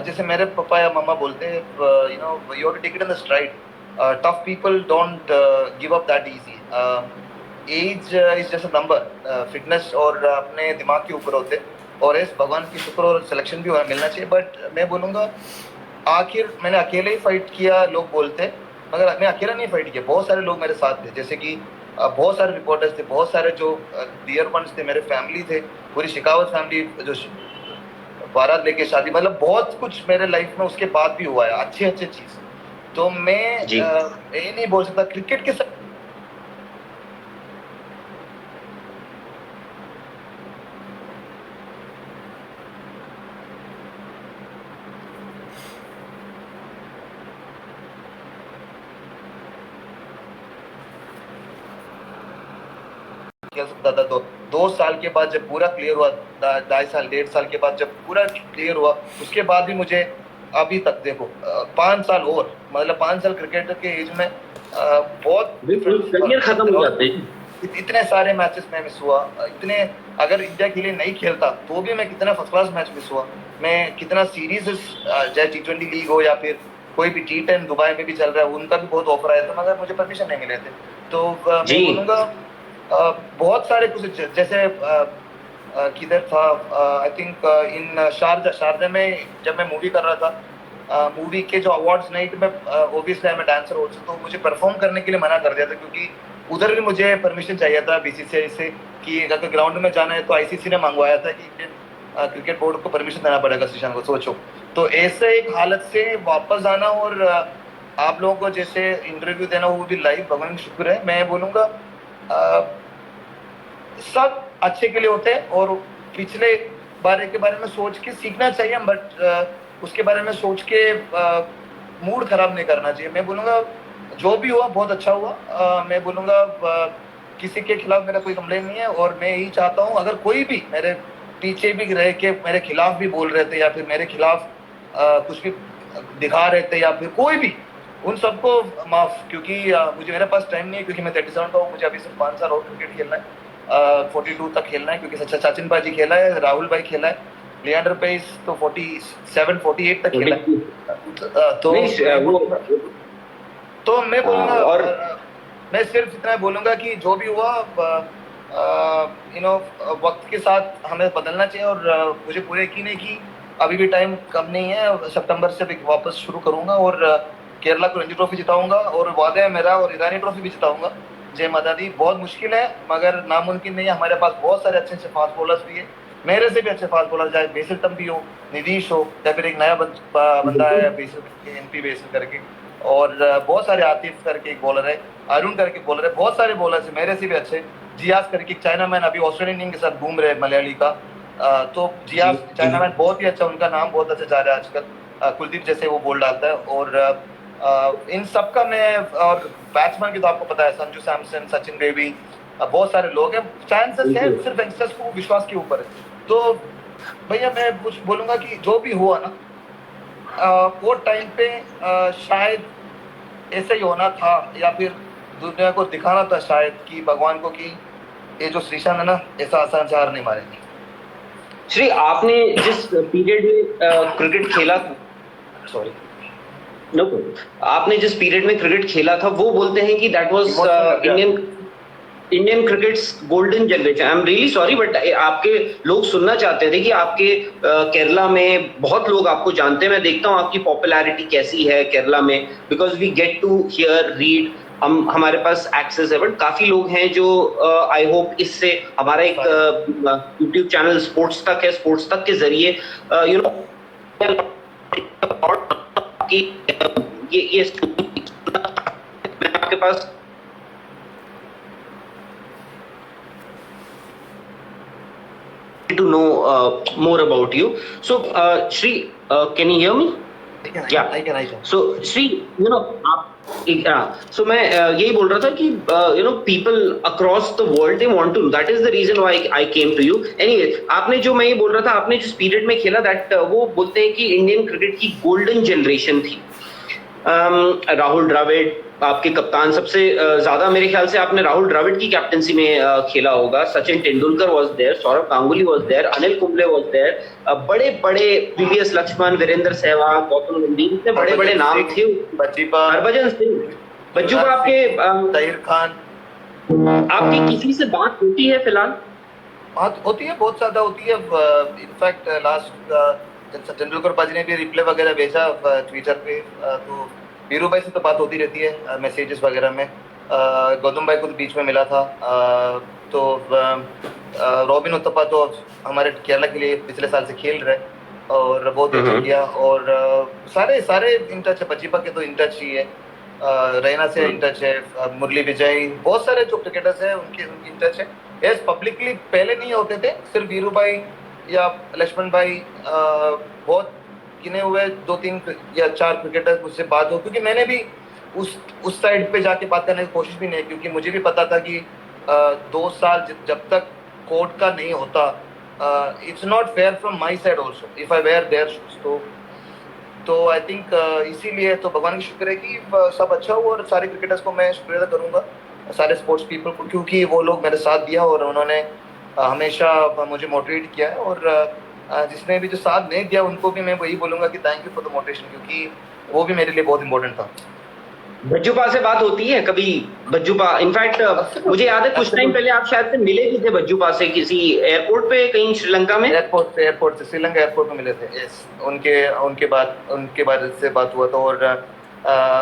जैसे मेरे पापा या मम्मा बोलते हैं, you know you have to take it in the stride, tough people don't give up that easy. Age is just a number, fitness और अपने दिमाग के ऊपर होते, और इस भगवान की शुक्र और सिलेक्शन भी मिलना चाहिए। बट मैं बोलूँगा आखिर मैंने अकेले ही फाइट किया लोग बोलते, मगर मैं अकेला नहीं फाइट किया, बहुत सारे लोग मेरे साथ थे, जैसे कि बहुत सारे रिपोर्टर्स थे, बहुत सारे जो डियर वंस थे, मेरे फैमिली थे, पूरी शिकावत फैमिली जो बारात लेके शादी, मतलब बहुत कुछ मेरे लाइफ में उसके बाद भी हुआ है, अच्छे अच्छे चीज। तो मैं जी। ये नहीं बोल सकता क्रिकेट के साथ खेल सकता था। तो 2 साल के बाद जब पूरा क्लियर हुआ, 2.5 साल 1.5 साल के बाद जब पूरा क्लियर हुआ, उसके बाद भी मुझे अभी तक देखो 5 साल और, मतलब 5 साल क्रिकेट के एज में बहुत करियर खत्म हो जाते हैं। इतने सारे मैचेस में मिस हुआ, इतने, अगर इंडिया के लिए नहीं खेलता तो भी मैं कितना फर्स्ट क्लास मैच मिस हुआ, मैं कितना सीरीज, चाहे T20 लीग हो या फिर कोई भी T10 दुबई में भी चल रहा है, उनका भी बहुत ऑफर आया था, मगर मुझे परमिशन नहीं मिले थे। तो मैं बोलूँगा बहुत सारे कुछ, जैसे किधर था, आई थिंक इन शारजा में जब मैं मूवी कर रहा था, मूवी के जो अवार्ड्स नाइट में, ओबियसली मैं डांसर ऑल्सो, तो मुझे परफॉर्म करने के लिए मना कर दिया था, क्योंकि उधर भी मुझे परमिशन चाहिए था बीसीसीआई से कि अगर ग्राउंड में जाना है, तो आईसीसी ने मंगवाया था कि इंडियन क्रिकेट बोर्ड को परमिशन देना पड़ेगा शीशांत को, सोचो। तो ऐसे एक हालत से वापस आना और आप लोगों को जैसे इंटरव्यू देना, वो भी लाइव, भगवान का शुक्र है। मैं बोलूँगा सब अच्छे के लिए होते हैं, और पिछले बारे के बारे में सोच के सीखना चाहिए, बट उसके बारे में सोच के मूड खराब नहीं करना चाहिए। मैं बोलूँगा जो भी हुआ बहुत अच्छा हुआ। मैं बोलूँगा किसी के खिलाफ मेरा कोई कंप्लेन नहीं है, और मैं यही चाहता हूँ अगर कोई भी मेरे पीछे भी रह के मेरे खिलाफ भी बोल रहे थे, या फिर मेरे खिलाफ कुछ भी दिखा रहे थे, या फिर कोई भी, उन सबको माफ, क्योंकि मुझे, मेरे पास टाइम नहीं है, क्योंकि मैं 37 का हूँ, मुझे अभी सिर्फ 5 साल और क्रिकेट खेलना है, 42 तक खेलना है, क्योंकि सच्चा सचिन भाजी खेला है, राहुल भाई खेला है, लियांडर पेस तो 47 48 तक खेला है। तो मैं बोलूँगा, और मैं सिर्फ इतना बोलूँगा कि जो भी हुआ वक्त के साथ हमें बदलना चाहिए, और मुझे पूरा यकीन है कि अभी भी टाइम कम नहीं है, सितंबर से वापस शुरू करूँगा, और केरला को रणजी ट्रॉफी जिताऊंगा, और वादा है मेरा, और ईरानी ट्रॉफी भी जिताऊंगा। जय माता दी। बहुत मुश्किल है, मगर नामुमकिन नहीं है, हमारे पास बहुत सारे अच्छे अच्छे फास्ट बॉलर्स भी है, मेरे से भी अच्छे फास्ट बॉलर, चाहे बेसिल तंबी हो, निधीश हो, या फिर एक नया बंदा है बेसिल, एनपी बेसिल करके, और बहुत सारे आतिफ करके एक बॉलर है, अरुण करके बॉलर है, बहुत सारे बॉलर्स है मेरे से भी अच्छे, जियास करके चाइना मैन अभी ऑस्ट्रेलियन टीम के साथ घूम रहे हैं मलयाली का। तो जियास चाइना मैन बहुत ही अच्छा, उनका नाम बहुत अच्छा जा रहा है आजकल, कुलदीप जैसे वो बॉल डालता है, और इन सब का मैं, और बैट्समैन की तो आपको पता है, संजू सैमसन, सचिन बेबी, बहुत सारे लोग हैं, चांसेस है, सिर्फ यंगस्टर्स को विश्वास के ऊपर है। तो भैया मैं कुछ बोलूंगा कि जो भी हुआ ना, वो टाइम पे शायद ऐसे ही होना था, या फिर दुनिया को दिखाना था शायद कि भगवान को, कि ये जो श्रीशांत है ना, ऐसा आसान से हार नहीं मारेंगे। श्री, आपने जिस पीरियड में क्रिकेट खेला, सॉरी नो, आपने जिस पीरियड में क्रिकेट खेला था, वो बोलते हैं कि that was Indian crickets golden generation. I am really sorry, but आपके लोग सुनना चाहते थे कि आपके केरला में बहुत लोग आपको जानते हैं। मैं देखता हूँ आपकी पॉपुलैरिटी कैसी है केरला में, because we get to hear read, हमारे पास एक्सेस है, बट काफी लोग हैं जो आई होप इससे हमारा एक यूट्यूब चैनल स्पोर्ट्स तक है, स्पोर्ट्स तक के जरिए यू नो ये मैं आपके पास to know more about you. So, Shri, can you hear me? Yeah, I can. So, Shri, you know, so मैं यही बोल रहा था कि you know, people across the world they want to know. That is the reason why I came to you. Anyway, आपने जो, मैं ये बोल रहा था, आपने जिस पीरियड में खेला, दैट वो बोलते हैं कि इंडियन क्रिकेट की गोल्डन जनरेशन थी। राहुल द्रविड़ आपके कप्तान, सबसे ज्यादा मेरे ख्याल से आपने राहुल द्रविड़ की कैप्टनसी में खेला होगा। Sachin Tendulkar was there, Sourav Ganguly was there, Anil Kumble was there, बड़े बड़े वीवीएस लक्ष्मण, वीरेंद्र सहवाग, गौतम गंभीर, इतने बड़े बड़े नाम थे। हरभजन सिंह, बज्जू का आपके तहीर खान, आपकी किसी से बात होती है फिलहाल? बात होती है, बहुत ज्यादा होती है। इनफैक्ट लास्ट जब तेंदुलकर पाजी ने भी रिप्लाई वगैरह भेजा ट्विटर पे, तो वीरू भाई से तो बात होती रहती है मैसेजेस वगैरह में। गौतम भाई को तो बीच में मिला था। तो रॉबिन उत्तपा तो हमारे केरला के लिए पिछले साल से खेल रहे और बहुत अच्छा किया। और सारे सारे इन टच है, बजीपा के तो इन टच ही है, रैना से इन टच है, मुरली विजय, बहुत सारे जो क्रिकेटर्स हैं उनके इन टच है। यस, पब्लिकली पहले नहीं होते थे, सिर्फ वीरू भाई या लक्ष्मण भाई, बहुत गिने हुए 2-3 या 4 क्रिकेटर्स मुझसे बात हो, क्योंकि मैंने भी उस साइड पे जाके बात करने की कोशिश भी नहीं, क्योंकि मुझे भी पता था कि 2 साल जब तक कोर्ट का नहीं होता, it's not fair from my side also if I wear their shoes. तो आई थिंक इसीलिए तो भगवान की शुक्र है कि सब अच्छा हुआ, और सारे क्रिकेटर्स को मैं शुक्रिया अदा करूंगा, सारे स्पोर्ट्स पीपल को, क्योंकि वो लोग मेरे साथ दिया और उन्होंने हमेशा मुझे मोटिवेट किया है। और जिसने भी जो साथ नहीं दिया उनको भी मैं वही बोलूंगा कि thank you for the motivation, क्योंकि वो भी मेरे लिए बहुत इंपॉर्टेंट था। बज्जूपा से बात होती है कभी? बज्जूपा इनफैक्ट मुझे याद है कुछ टाइम पहले आप शायद से मिले भी थे बज्जूपा से किसी एयरपोर्ट पे कहीं श्रीलंका में। एयरपोर्ट से श्रीलंका एयरपोर्ट में मिले थे। यस, उनके बाद से बात हुआ था, और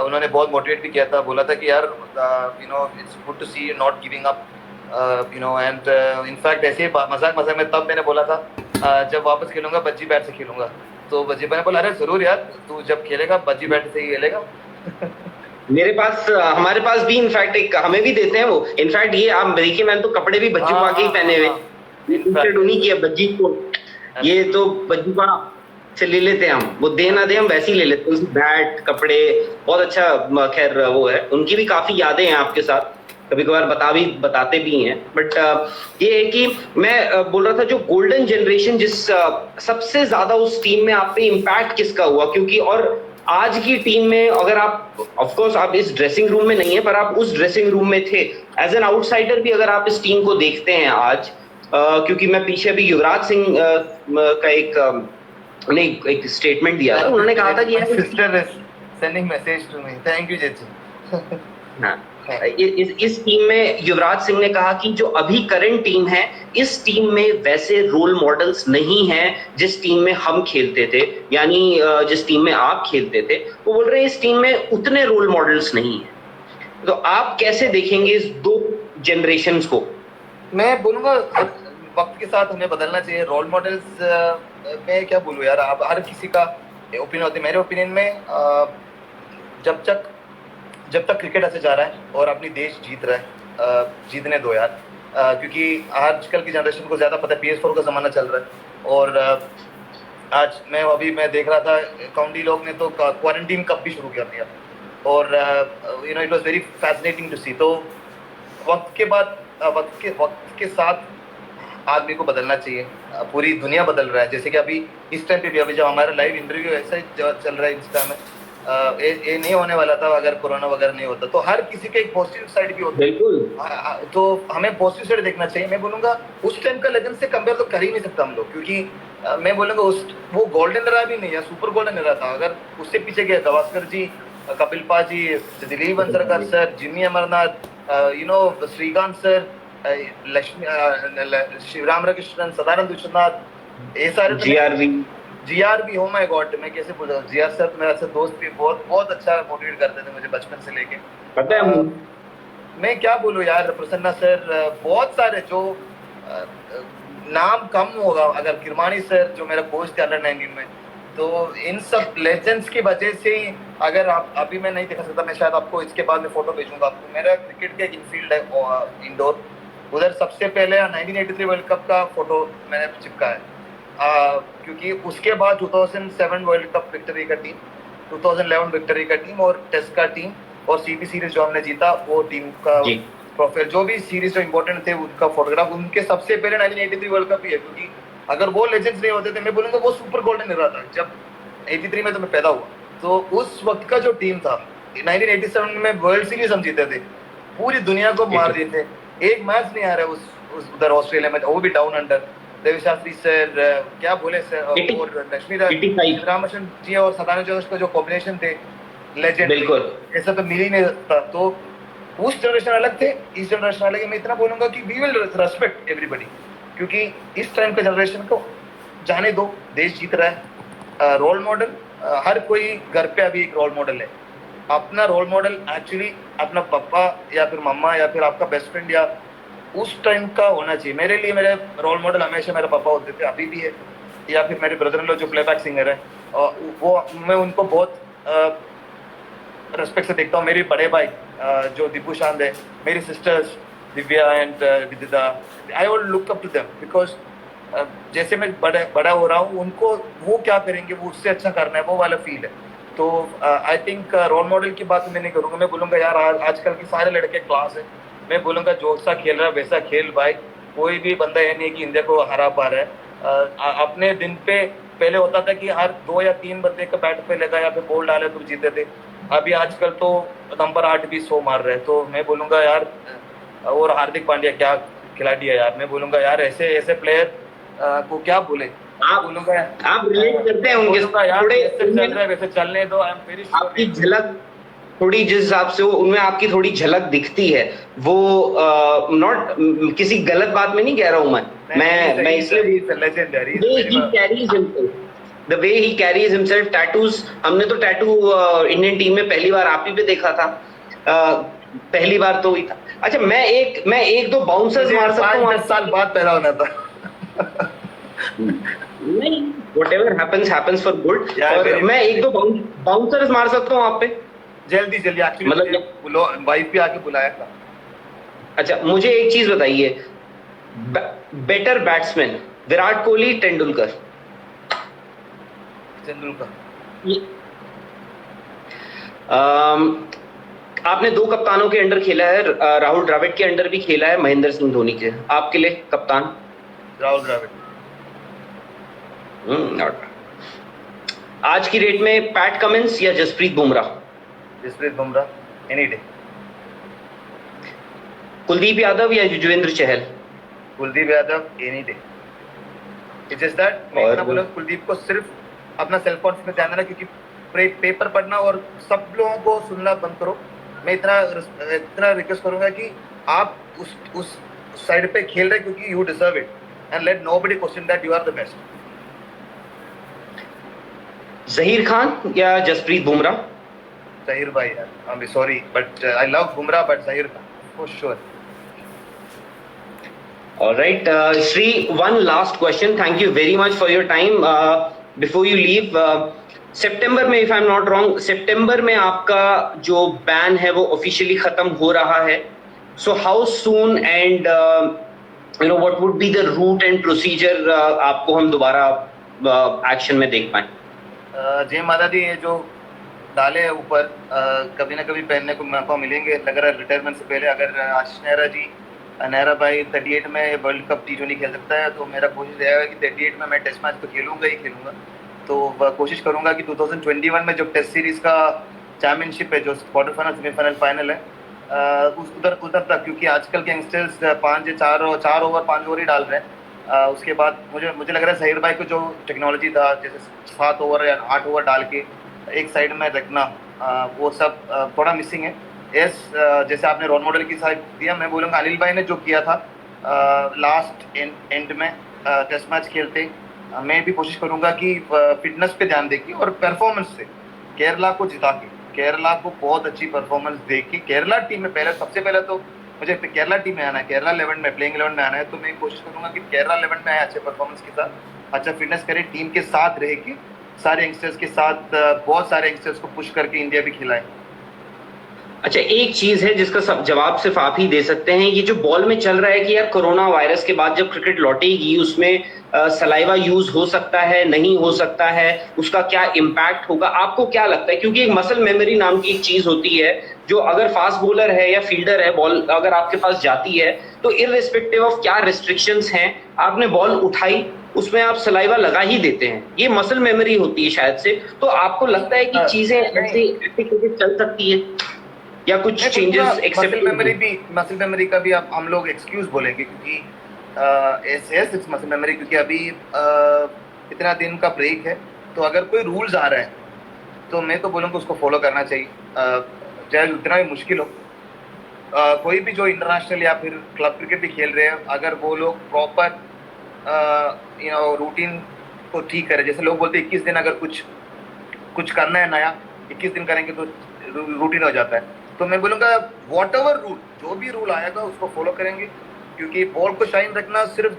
उन्होंने बहुत मोटिवेट भी किया था, बोला था कि यार it's good to see you not giving up, and in fact ऐसे ही मजाक में तब मैंने बोला था जब वापस खेलूंगा बज्जी बैट से खेलूंगा, तो बज्जी भाई ने बोला अरे जरूर यार, तू जब खेलेगा बज्जी बैट से ही खेलेगा। मेरे पास हमारे पास भी इनफैक्ट एक हमें भी देते हैं वो, इनफैक्ट ये आप देखिए मैंने तो कपड़े भी बज्जूपा के ही पहने हुए, उन्हीं की है बज्जी को, ये तो बज्जूपा से ले लेते हैं हम, वो दे ना दे हम वैसे ही ले लेते हैं, बैट कपड़े बहुत अच्छा। खैर वो है, उनकी भी काफी यादें हैं आपके साथ, कभी कभार बताते भी हैं। बट ये है कि मैं बोल रहा था जो गोल्डन जनरेशन जिस सबसे ज्यादा उस टीम में आप पे इम्पैक्ट किसका हुआ, क्योंकि और आज की टीम में अगर आप ऑफ कोर्स आप इस ड्रेसिंग रूम में नहीं है पर आप उस ड्रेसिंग रूम में थे, एज एन आउटसाइडर भी अगर आप इस टीम को देखते हैं आज, क्योंकि मैं पीछे भी युवराज सिंह का एक स्टेटमेंट दिया था, उन्होंने कहा था कि sister is sending message to me, thank you जेजी। हाँ, इस टीम में युवराज सिंह ने कहा कि जो अभी करंट टीम है इस टीम में वैसे रोल मॉडल्स नहीं हैं जिस टीम में हम खेलते थे, यानी जिस टीम में आप खेलते थे, वो बोल रहे हैं इस टीम में उतने रोल मॉडल्स नहीं है। तो आप कैसे देखेंगे इस दो जनरेशन्स को? मैं बोलूंगा वक्त के साथ हमें बदलना चाहिए। रोल मॉडल्स मैं क्या बोलूं यार, अब हर किसी का ओपिनियन होती है। मेरे ओपिनियन में जब तक क्रिकेट ऐसे जा रहा है और अपनी देश जीत रहा है, जीतने दो यार, क्योंकि आजकल की जनरेशन को ज़्यादा पता है, PS4 का ज़माना चल रहा है। और आज मैं देख रहा था काउंटी लोग ने तो क्वारंटीन कब भी शुरू कर दिया, और it was very fascinating to see. तो वक्त के साथ आदमी को बदलना चाहिए। पूरी दुनिया बदल रहा है, जैसे कि अभी इस टाइम पे भी, अभी जब हमारा लाइव इंटरव्यू ऐसा ही चल रहा है इंस्टा में, ये नहीं होने वाला था अगर कोरोना वगैरह नहीं होता। तो हर किसी के एक पॉजिटिव साइड भी होता है, बिल्कुल। तो हमें पॉजिटिव साइड देखना चाहिए। मैं बोलूंगा उस टाइम का लेजेंड से कंपेयर तो कर ही नहीं सकता हम लोग, क्योंकि मैं बोलूंगा वो गोल्डन एरा भी नहीं है, सुपर गोल्डन एरा था। अगर उससे पीछे गया गावस्कर जी, कपिल पाजी, दिलीप वंसरकर सर, जिम्मी अमरनाथ, श्रीकांत सर, शिवराम कृष्णन, सदानंद विश्वनाथ, ये सारे जीआर भी, हो माय गॉड, मैं कैसे बोल रहा हूँ, जीआर सर तो मेरा अच्छा दोस्त भी, बहुत अच्छा मोटिवेट करते थे मुझे बचपन से लेके। पता है मैं क्या बोलूँ यार, प्रसन्ना सर, बहुत सारे जो नाम कम होगा, अगर किरमानी सर जो मेरा कोच थे अंडर 19 में, तो इन सब लेजेंड्स की वजह से ही, अगर आप अभी मैं नहीं दिखा सकता, मैं शायद आपको इसके बाद में फोटो भेजूंगा आपको। मेरा क्रिकेट का एक इनफील्ड है इंडोर, उधर सबसे पहले 1983 वर्ल्ड कप का फोटो मैंने चिपका है, क्योंकि उसके बाद 2007 वर्ल्ड कप विक्टरी का टीम, 2011 विक्टरी का टीम, और टेस्ट का टीम, और सीपी सीरीज जो हमने जीता वो टीम का प्रोफाइल, जो भी सीरीज जो इंपॉर्टेंट थे उनका फोटोग्राफ, उनके सबसे पहले 1983 वर्ल्ड कप ही है। क्योंकि अगर वो लेजेंड्स नहीं होते थे, मैं बोलूँगा वो सुपर गोल्डन एरा था। जब 83 में तो मैं पैदा हुआ, तो उस वक्त का जो टीम था, 1987 में वर्ल्ड सीरीज हम जीते थे, पूरी दुनिया को मार दिए थे, एक मैच नहीं आ रहा उस उधर ऑस्ट्रेलिया में, वो भी डाउन अंडर। देवी शास्त्री सर, क्या बोले सर, और लक्ष्मी रामचंद्र जी और सदानंद जोश का जो कॉम्बिनेशन थे, लेजेंड, ऐसा तो मिल ही नहीं सकता। तो उस जनरेशन अलग थे, इस जनरेशन अलग है। मैं इतना बोलूंगा कि वी विल रेस्पेक्ट एवरीबडी, क्योंकि इस टाइम के जनरेशन को जाने दो, देश जीत रहा है। रोल मॉडल, हर कोई घर पे अभी एक रोल मॉडल है। अपना रोल मॉडल एक्चुअली अपना पापा या फिर मम्मा या फिर आपका बेस्ट फ्रेंड या उस टाइम का होना चाहिए। मेरे लिए मेरे रोल मॉडल हमेशा मेरे पापा होते थे, अभी भी है, या फिर मेरे ब्रदर इन लॉ जो प्लेबैक सिंगर है, वो मैं उनको बहुत रेस्पेक्ट से देखता हूँ। मेरे बड़े भाई जो दीपू चांद है, मेरी sisters Divya and Vidita, I will look up to them because जैसे मैं बड़ा हो रहा हूँ, उनको वो क्या करेंगे वो उससे अच्छा करना है, वो वाला फील है। तो आई थिंक रोल मॉडल की बात मैं नहीं करूँगा, मैं बोलूँगा यार आजकल के सारे लड़के क्लास है। मैं बोलूँगा जो सा खेल रहा है वैसा खेल भाई, कोई भी बंदा ये नहीं कि इंडिया को हरा पा रहा है। अपने दिन पे पहले होता था कि हर 2 या 3 बंदे का बैट पे लगा या फिर बॉल डाले तो जीते थे। अभी आजकल तो नंबर 8 भी 100 मार रहे हैं। तो मैं बोलूँगा यार, और हार्दिक पांड्या क्या खिलाड़ी है यार, मैं बोलूँगा यार ऐसे ऐसे प्लेयर को क्या बोले। आप रिलेट करते हैं उनके थोड़े चल रहा है वैसे चलने दो। आई एम वेरी श्योर आपकी झलक थोड़ी, जिस हिसाब से वो उनमें आपकी थोड़ी झलक दिखती है, वो नॉट किसी गलत बात में नहीं कह रहा हूं मैं इसलिए the way he carries himself. Tattoos, हमने तो टैटू इंडियन टीम में पहली बार आप ही पे देखा था, पहली बार तो ही था। अच्छा, मैं एक दो बाउंसर्स मार सकता हूँ। 5-10 साल बाद पैदा होना था। नहीं, whatever happens for good। और मैं एक दो बाउंसर्स मार सकता हूँ आप पे जल्दी एक्चुअली, मतलब वाइफ भी आके बुलाया था। अच्छा, मुझे एक चीज बताइए, बेटर बैट्समैन विराट कोहली, तेंदुलकर? आपने 2 कप्तानों के अंडर खेला है, राहुल द्रविड़ के अंडर भी खेला है, महेंद्र सिंह धोनी के। आपके लिए कप्तान? राहुल द्रविड़। आज की डेट में पैट कमिंस या जसप्रीत बुमराह? Jasprit Bumrah, any day. कुलदीप यादव या Yuzvendra Chahal? Kuldeep Yadav, any day. It's just that मैं इतना बोला, कुलदीप को सिर्फ अपना सेल्फ कॉन्फिडेंस ध्यान देना, क्योंकि पेपर पढ़ना और सब लोगों को सुनना बंद करो। मैं इतना रिक्वेस्ट करूंगा कि आप उस साइड पे खेल रहे क्योंकि you deserve it, and let nobody question that you are the best. Zaheer Khan या जसप्रीत बुमराह? जहीर भाई यार, I am sorry but I love Bumrah, but Zaheer Khan for sure. All right, Shri, one last question. Thank you very much for your time. Before you leave, सितंबर में, if I'm not wrong, सितंबर में आपका जो ban है वो officially खत्म हो रहा है. So how soon and what would be the route and procedure आपको हम दोबारा एक्शन में देख पाए? जय माता दी, ये जो डाले ऊपर कभी ना कभी पहनने को मौका मिलेंगे, लग रहा है रिटायरमेंट से पहले। अगर आशीष नेहरा भाई 38 में वर्ल्ड कप T20 खेल सकता है, तो मेरा कोशिश रहेगा कि 38 में मैं टेस्ट मैच तो खेलूंगा ही खेलूंगा। तो कोशिश करूंगा कि 2021 में जो टेस्ट सीरीज का चैंपियनशिप है, जो क्वार्टर फाइनल, सेमीफाइनल, फाइनल है, उधर तक, क्योंकि आजकल के यंगस्टर्स 4 ओवर 5 ओवर ही डाल रहे हैं। उसके बाद मुझे लग रहा है जहीर भाई को जो टेक्नोलॉजी था, जैसे 7 ओवर या 8 ओवर डाल के एक साइड में रखना, वो सब थोड़ा मिसिंग है। जैसे आपने रोल मॉडल की साइड दिया, मैं बोलूँगा अनिल भाई ने जो किया था लास्ट एंड में टेस्ट मैच खेलते, मैं भी कोशिश करूंगा कि फिटनेस पे ध्यान देके और परफॉर्मेंस से केरला को जिता के, केरला को बहुत अच्छी परफॉर्मेंस दे के केरला टीम में सबसे पहले तो मुझे केरला टीम में आना है, केरला 11 में, प्लेइंग 11 में आना है। तो मैं कोशिश करूंगा कि केरला 11 में आए अच्छे परफॉर्मेंस के साथ, अच्छा फिटनेस करे, टीम के साथ रह के, सारे यंगस्टर्स के साथ, बहुत सारे यंगस्टर्स को पुश करके इंडिया भी खिलाए। अच्छा, एक चीज है जिसका सब जवाब सिर्फ आप ही दे सकते हैं, ये जो बॉल में चल रहा है कि यार कोरोना वायरस के बाद जब क्रिकेट लौटेगी उसमें सलाइवा यूज हो सकता है, नहीं हो सकता है, उसका क्या इम्पैक्ट होगा, आपको क्या लगता है? क्योंकि एक मसल मेमोरी नाम की एक चीज होती है, जो अगर फास्ट बॉलर है या फील्डर है, बॉल अगर आपके पास जाती है तो इररिस्पेक्टिव ऑफ क्या रिस्ट्रिक्शंस हैं, आपने बॉल उठाई, उसमें आप सलाइवा लगा ही देते हैं, ये मसल मेमोरी होती है शायद से। तो आपको लगता है कि चीजें ऐसे चल सकती है या कुछ चेंजेस एक्सेप्ट? मसल मेमोरी का भी हम लोग एक्सक्यूज बोलेंगे, क्योंकि इट्स मसल मेमोरी, क्योंकि अभी इतना दिन का ब्रेक है। तो अगर कोई रूल्स आ रहा है तो मैं तो बोलूँगा उसको फॉलो करना चाहिए, चाहे उतना भी मुश्किल हो। कोई भी जो इंटरनेशनल या फिर क्लब क्रिकेट भी खेल रहे हैं, अगर वो लोग प्रॉपर रूटीन को ठीक करें, जैसे लोग बोलते हैं 21 दिन अगर कुछ करना है नया, 21 दिन करेंगे तो रूटीन हो जाता है। तो मैं बोलूँगा वॉट एवर रूल, जो भी रूल आएगा उसको फॉलो करेंगे, क्योंकि बॉल को शाइन रखना सिर्फ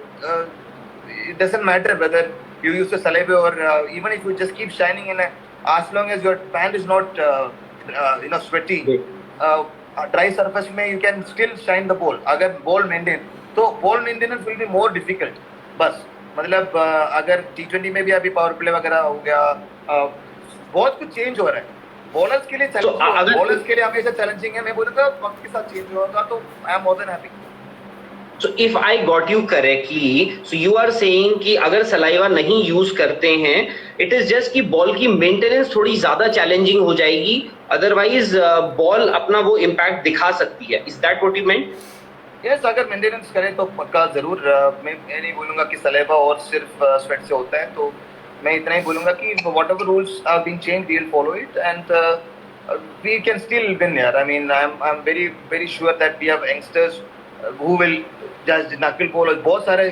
it doesn't matter whether you use the saliva or even if you just keep shining in as long as your pant is not sweaty, dry surface में you can still shine the ball. अगर ball maintain तो ball maintenance will be more difficult. बस मतलब अगर T20 में भी अभी power play वगैरह हो गया, बहुत कुछ चेंज हो रहा है। बॉलर्स के लिए बॉलर्स के लिए हमेशा चैलेंजिंग है। मैं बोलूँगा वक्त के साथ चेंज होगा तो I am more than happy. So if I got you correctly, so you are saying कि अगर सलाइवा नहीं यूज करते हैं, it is just कि बॉल की मेंटेनेंस थोड़ी ज्यादा चैलेंजिंग हो जाएगी, अदरवाइज बॉल अपना वो इम्पैक्ट दिखा सकती है। Is that what you meant? Yes, अगर मेंटेनेंस करें तो पक्का जरूर। मैं नहीं बोलूँगा कि सलेबा और सिर्फ स्वेट से होता है, तो मैं इतना ही बोलूँगा कि whatever rules are being changed we will follow it and we can still win यार। I mean I am very very sure that we have youngsters who will just knuckle ball. बहुत सारे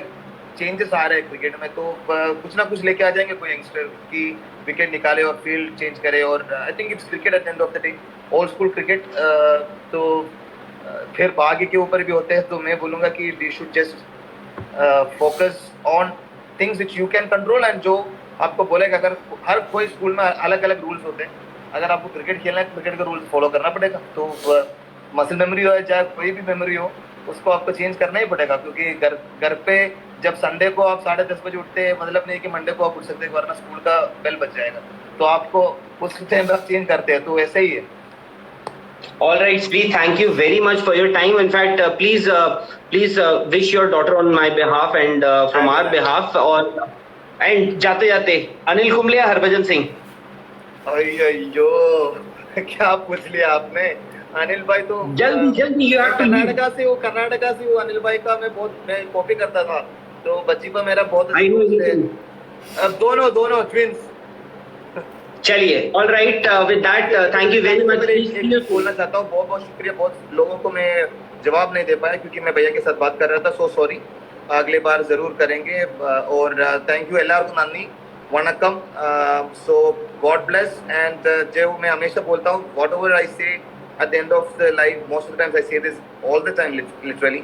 changes आ रहे हैं cricket में, तो कुछ ना कुछ लेके आ जाएंगे कोई यंगस्टर की विकेट निकाले और फील्ड चेंज करे। और I think it's cricket at the end of the day, old school cricket. तो फिर भाग्य के ऊपर भी होते हैं, तो मैं बोलूँगा कि we should just focus on things which you can control and जो आपको बोलेगा। अगर हर कोई स्कूल में अलग अलग रूल्स होते हैं, अगर आपको क्रिकेट खेलना है क्रिकेट का रूल्स फॉलो करना पड़ेगा। तो मसल मेमोरी हो चाहे कोई भी मेमोरी हो, उसको आपको चेंज करना ही पड़ेगा, क्योंकि घर पे जब संडे को आप 10:30 बजे उठते हैं, मतलब नहीं कि मंडे को आप उठ सकते हैं, वरना स्कूल का बेल बज जाएगा, तो आपको उस टाइम आप चेंज करते हैं। तो ऐसे ही है। All right, Sri, thank you very much for your time. In fact, please wish your daughter on my behalf and from our behalf. And जाते जाते अनिल कुंबले या हरभजन सिंह? अयो क्या पूछ लिया आपने। अनिल भाई तो जल्दी कर्नाटका से वो अनिल भाई का मैं कॉपी करता था, तो बच्ची पर मेरा बहुत दोनों ट्विंस। चलिए, all right, with that thank you very much. बोलना चाहता हूँ बहुत शुक्रिया। बहुत लोगों को मैं जवाब नहीं दे पाया क्योंकि मैं भैया के साथ बात कर रहा था, सो सॉरी। अगली बार जरूर करेंगे। और थैंक यू एल्लारुक्कु नन्नी वणक्कम। सो गॉड ब्लेस एंड जो मैं हमेशा बोलता हूँ, वॉट एवर आई से at the end of the life, most of the times I say this all the time, literally,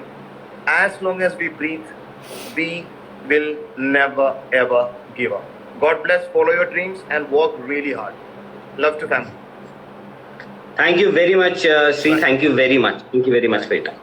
as long as we breathe, we will never ever give up. God bless, follow your dreams and work really hard. Love to family. Thank you very much, Sri. Thank you very much for your time.